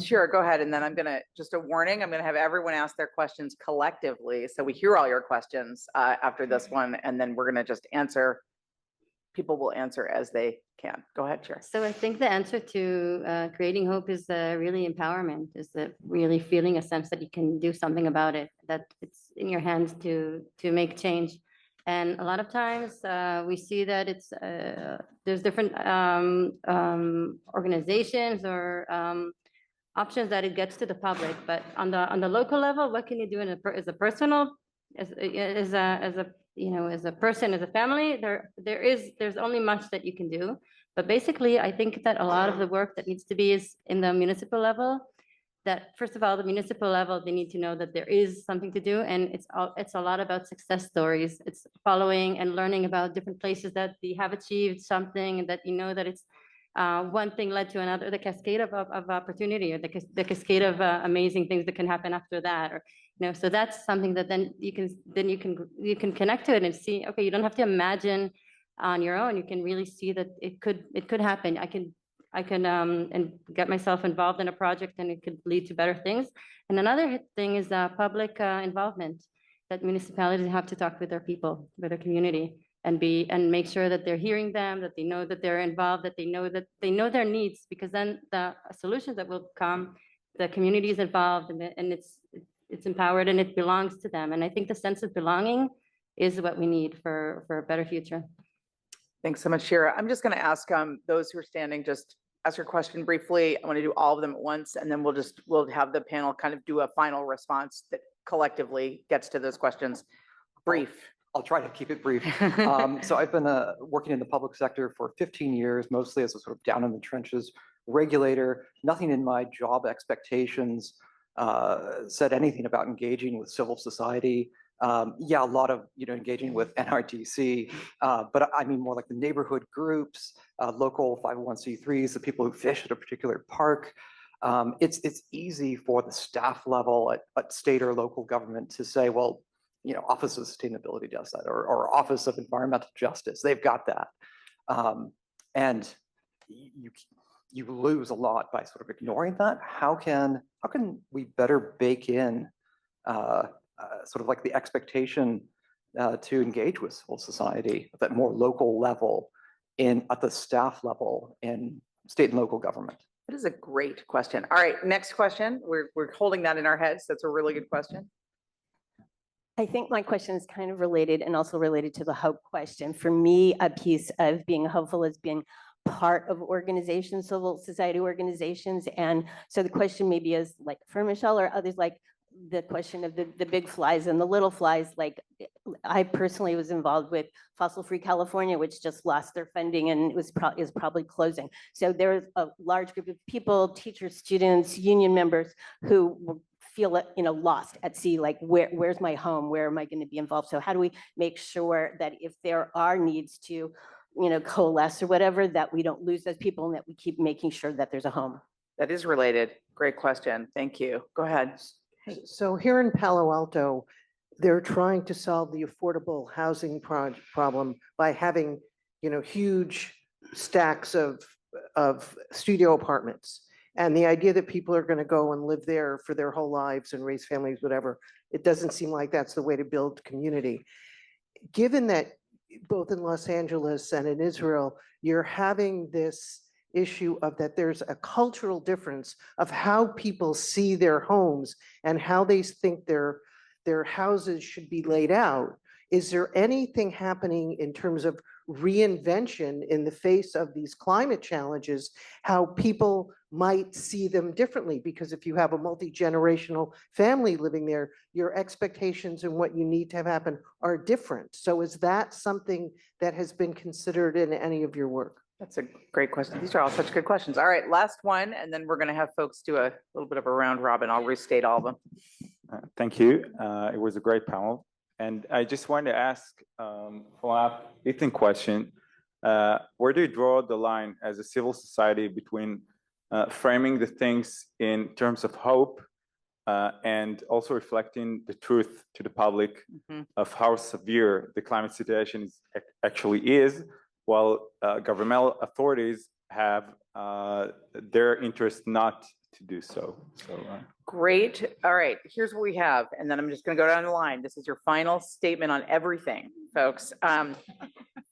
Shira, go ahead. And then I'm gonna, just a warning, I'm gonna have everyone ask their questions collectively. So we hear all your questions after this one, and then we're gonna just answer. People will answer as they can. Go ahead, Shira. So I think the answer to creating hope is really empowerment, is really feeling a sense that you can do something about it, that it's in your hands to make change. And a lot of times we see that it's there's different organizations or options that it gets to the public. But on the local level, what can you do as a personal, as a you know, as a person, as a family? There's only much that you can do. But basically, I think that a lot of the work that needs to be is in the municipal level. That first of all, the municipal level, they need to know that there is something to do, and it's a lot about success stories. It's following and learning about different places that they have achieved something, and that you know that it's one thing led to another, the cascade of opportunity, or the cascade of amazing things that can happen after that, or you know. So that's something that then you can connect to it and see. Okay, you don't have to imagine on your own. You can really see that it could happen. I can and get myself involved in a project, and it could lead to better things. And another thing is public involvement, that municipalities have to talk with their people, with their community, and make sure that they're hearing them, that they know that they're involved, that they know their needs, because then the solutions that will come, the community is involved, and it's empowered, and it belongs to them. And I think the sense of belonging is what we need for a better future. Thanks so much, Shira. I'm just going to ask those who are standing, just ask your question briefly. I want to do all of them at once, and then we'll have the panel kind of do a final response that collectively gets to those questions. Brief. I'll try to keep it brief. So I've been working in the public sector for 15 years, mostly as a sort of down in the trenches regulator. Nothing in my job expectations said anything about engaging with civil society. Yeah, a lot of engaging with NRDC, but I mean more like the neighborhood groups, local 501c3s, the people who fish at a particular park. It's easy for the staff level at state or local government to say, well, Office of Sustainability does that, or Office of Environmental Justice, they've got that, and you lose a lot by sort of ignoring that. How can we better bake in sort of like the expectation to engage with civil society at that more local level, at the staff level in state and local government? That is a great question. All right, next question. We're holding that in our heads. That's a really good question. I think my question is kind of related, and also related to the hope question. For me, a piece of being hopeful is being part of organizations, civil society organizations. And so the question maybe is like for Michele or others, like the question of the big flies and the little flies. Like I personally was involved with Fossil Free California, which just lost their funding and is probably closing. So there's a large group of people, teachers, students, union members, who feel lost at sea, like where's my home, where am I going to be involved? So how do we make sure that if there are needs to coalesce or whatever, that we don't lose those people and that we keep making sure that there's a home. That is related. Great question. Thank you. Go ahead. So here in Palo Alto, they're trying to solve the affordable housing problem by having, huge stacks of studio apartments. And the idea that people are going to go and live there for their whole lives and raise families, whatever, it doesn't seem like that's the way to build community. Given that both in Los Angeles and in Israel, you're having this issue of that there's a cultural difference of how people see their homes and how they think their houses should be laid out. Is there anything happening in terms of reinvention in the face of these climate challenges, how people might see them differently? Because if you have a multi-generational family living there, your expectations and what you need to have happen are different. So is that something that has been considered in any of your work? That's a great question. These are all such good questions. All right, last one, and then we're going to have folks do a little bit of a round robin. I'll restate all of them. Thank you. It was a great panel. And I just wanted to ask follow-up Ethan question. Where do you draw the line as a civil society between framing the things in terms of hope and also reflecting the truth to the public of how severe the climate situation actually is, while governmental authorities have their interest not to do so. Great. All right, here's what we have, and then I'm just going to go down the line. This is your final statement on everything, folks.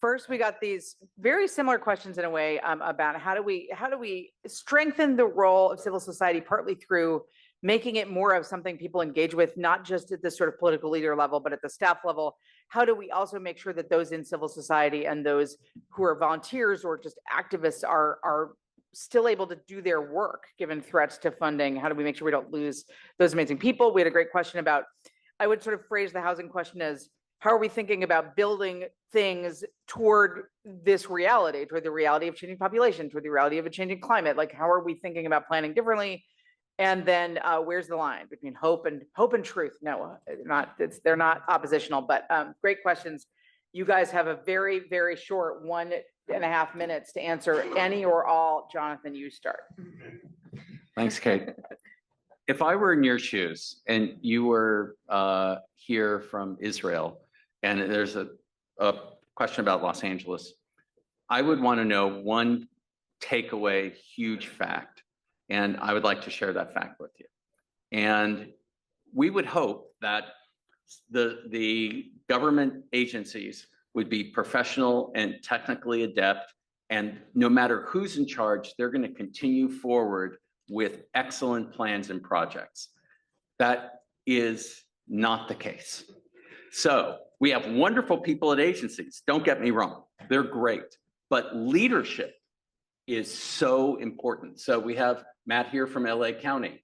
First, we got these very similar questions in a way about how do we strengthen the role of civil society, partly through making it more of something people engage with, not just at the sort of political leader level, but at the staff level. How do we also make sure that those in civil society and those who are volunteers or just activists are still able to do their work given threats to funding? How do we make sure we don't lose those amazing people? We had a great question about, I would sort of phrase the housing question as, how are we thinking about building things toward this reality, toward the reality of changing population, toward the reality of a changing climate? Like, how are we thinking about planning differently? And then where's the line between hope and truth? No, they're not oppositional, but great questions. You guys have a very, very short 1.5 minutes to answer any or all. Jonathan, you start. Thanks, Kate. If I were in your shoes and you were here from Israel and there's a question about Los Angeles, I would want to know one takeaway, huge fact. And I would like to share that fact with you. And we would hope that the government agencies would be professional and technically adept, and no matter who's in charge, they're going to continue forward with excellent plans and projects. That is not the case. So we have wonderful people at agencies, don't get me wrong, they're great, but leadership is so important. So we have Matt here from LA County.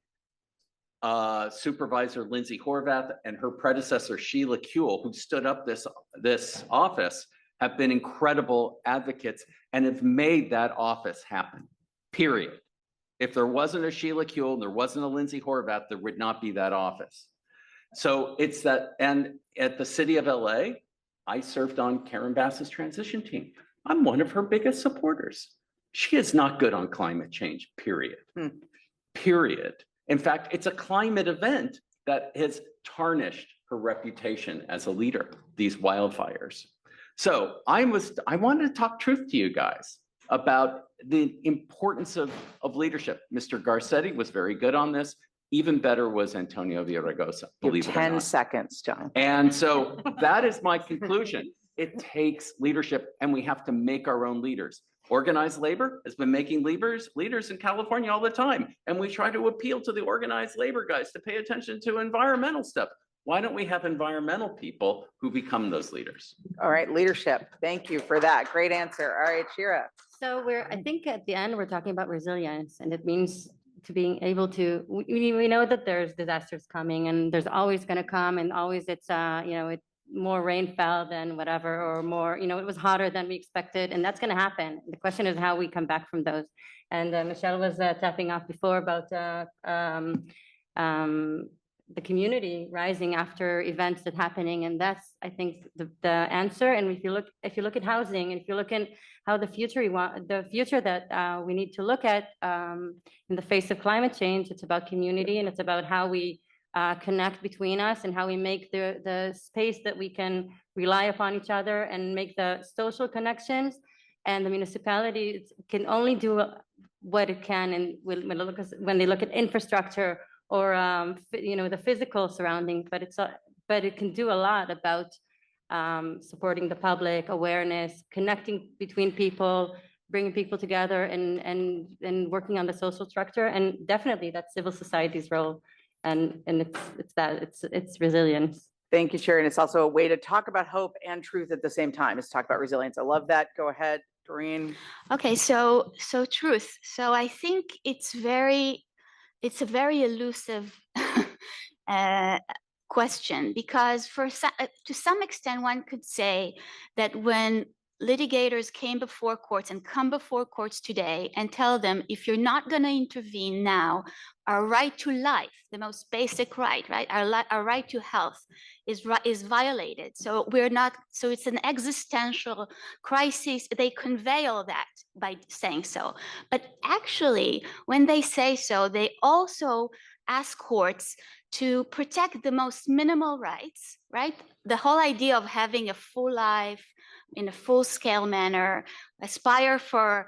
Supervisor Lindsay Horvath and her predecessor Sheila Kuehl, who stood up this office, have been incredible advocates and have made that office happen, period. If there wasn't a Sheila Kuehl and there wasn't a Lindsay Horvath, there would not be that office. So it's that, and at the city of LA, I served on Karen Bass's transition team. I'm one of her biggest supporters. She is not good on climate change, period. Period. In fact, it's a climate event that has tarnished her reputation as a leader, these wildfires. So I wanted to talk truth to you guys about the importance of leadership. Mr. Garcetti was very good on this. Even better was Antonio Villaraigosa, believe it or not. 10 seconds, John. And so that is my conclusion. It takes leadership, and we have to make our own leaders. Organized labor has been making leaders in California all the time. And we try to appeal to the organized labor guys to pay attention to environmental stuff. Why don't we have environmental people who become those leaders? All right, leadership. Thank you for that. Great answer. All right, Shira. So I think at the end, we're talking about resilience, and it means to being able to, we know that there's disasters coming and there's always going to come, and always it's, it's more rain fell than whatever, or more, it was hotter than we expected, and that's going to happen. The question is how we come back from those. And Michele was tapping off before about the community rising after events that happening. And that's, I think, the answer. And if you look at housing, and if you look at how the future that we need to look at in the face of climate change, it's about community, and it's about how we connect between us and how we make the space that we can rely upon each other and make the social connections. And the municipality can only do what it can, and when they look at infrastructure or the physical surroundings, but it can do a lot about supporting the public, awareness, connecting between people, bringing people together, and working on the social structure. And definitely that's civil society's role, and it's resilience. Thank you, Shira. And it's also a way to talk about hope and truth at the same time, is talk about resilience. I love that. Go ahead, Doreen. Okay, so truth. So I think it's a very elusive question, because to some extent one could say that when litigators came before courts and come before courts today and tell them, if you're not going to intervene now, our right to life, the most basic right, our right to health is violated. So it's an existential crisis. They convey all that by saying so. But actually, when they say so, they also ask courts to protect the most minimal rights, right? The whole idea of having a full life in a full-scale manner, aspire for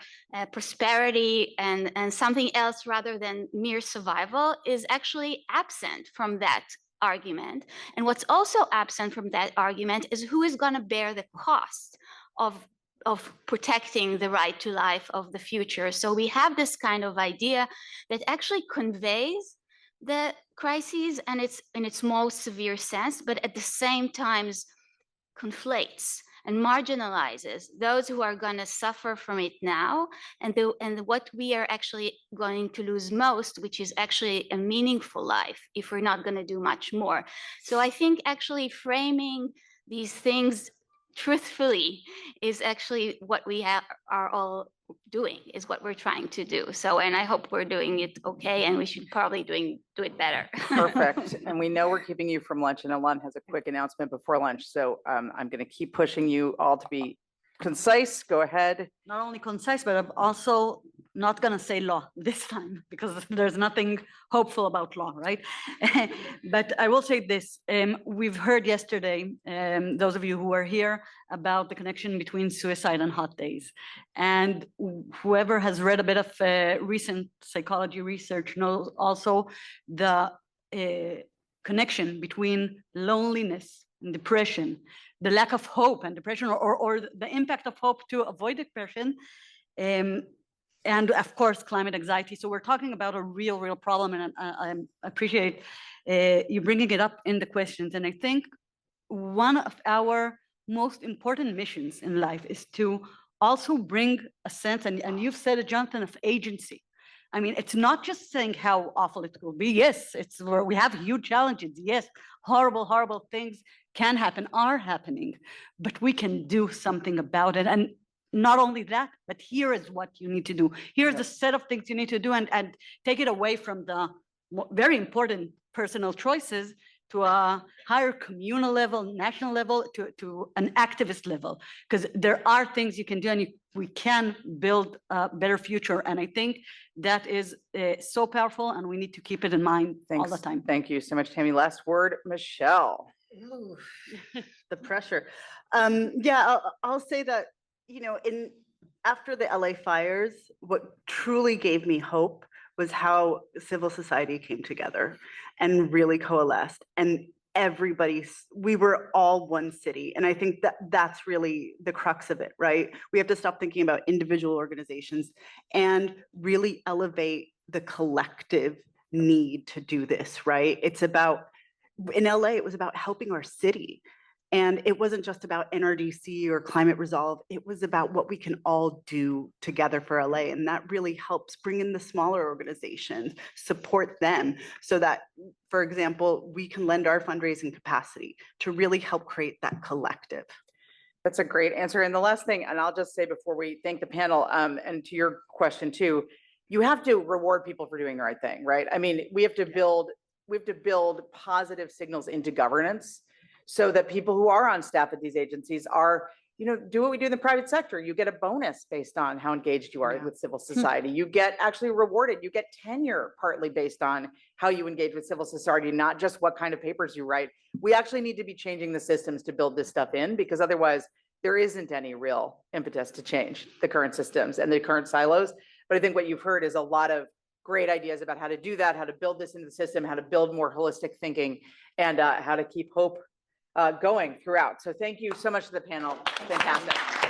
prosperity and something else rather than mere survival, is actually absent from that argument. And what's also absent from that argument is who is going to bear the cost of protecting the right to life of the future. So we have this kind of idea that actually conveys the crises and in its most severe sense, but at the same time conflates and marginalizes those who are going to suffer from it now, and what we are actually going to lose most, which is actually a meaningful life if we're not going to do much more. So I think actually framing these things truthfully is actually what we are all doing, is what we're trying to do. So, and I hope we're doing it okay, and we should probably do it better. Perfect. And we know we're keeping you from lunch, and Alon has a quick announcement before lunch. So I'm going to keep pushing you all to be concise. Go ahead. Not only concise, but I'm also not going to say law this time, because there's nothing hopeful about law, right? But I will say this. We've heard yesterday, those of you who were here, about the connection between suicide and hot days. And whoever has read a bit of recent psychology research knows also the connection between loneliness and depression, the lack of hope and depression, or the impact of hope to avoid depression, and of course, climate anxiety. So we're talking about a real problem, and I appreciate you bringing it up in the questions. And I think one of our most important missions in life is to also bring a sense, and you've said it, Jonathan, of agency. I mean, it's not just saying how awful it will be. Yes, it's where we have huge challenges. Yes, horrible things can happen, are happening, but we can do something about it. And not only that, but here is what you need to do. Here's the set of things you need to do, and take it away from the very important personal choices to a higher communal level, national level, to an activist level, because there are things you can do, and we can build a better future. And I think that is so powerful, and we need to keep it in mind all the time. Thank you so much, Tammy. Last word, Michele. Ooh, the pressure. Yeah, I'll say that, after the LA fires, what truly gave me hope was how civil society came together and really coalesced, and we were all one city. And I think that that's really the crux of it, right? We have to stop thinking about individual organizations and really elevate the collective need to do this, right? In LA, it was about helping our city. And it wasn't just about NRDC or Climate Resolve. It was about what we can all do together for LA. And that really helps bring in the smaller organizations, support them, so that, for example, we can lend our fundraising capacity to really help create that collective. That's a great answer. And the last thing, and I'll just say before we thank the panel, and to your question too, you have to reward people for doing the right thing, right? I mean, we have to build we have to build positive signals into governance so that people who are on staff at these agencies are, do what we do in the private sector. You get a bonus based on how engaged you are with civil society. You get actually rewarded. You get tenure partly based on how you engage with civil society, not just what kind of papers you write. We actually need to be changing the systems to build this stuff in, because otherwise there isn't any real impetus to change the current systems and the current silos. But I think what you've heard is a lot of great ideas about how to do that, how to build this into the system, how to build more holistic thinking, and how to keep hope going throughout. So thank you so much to the panel. Fantastic.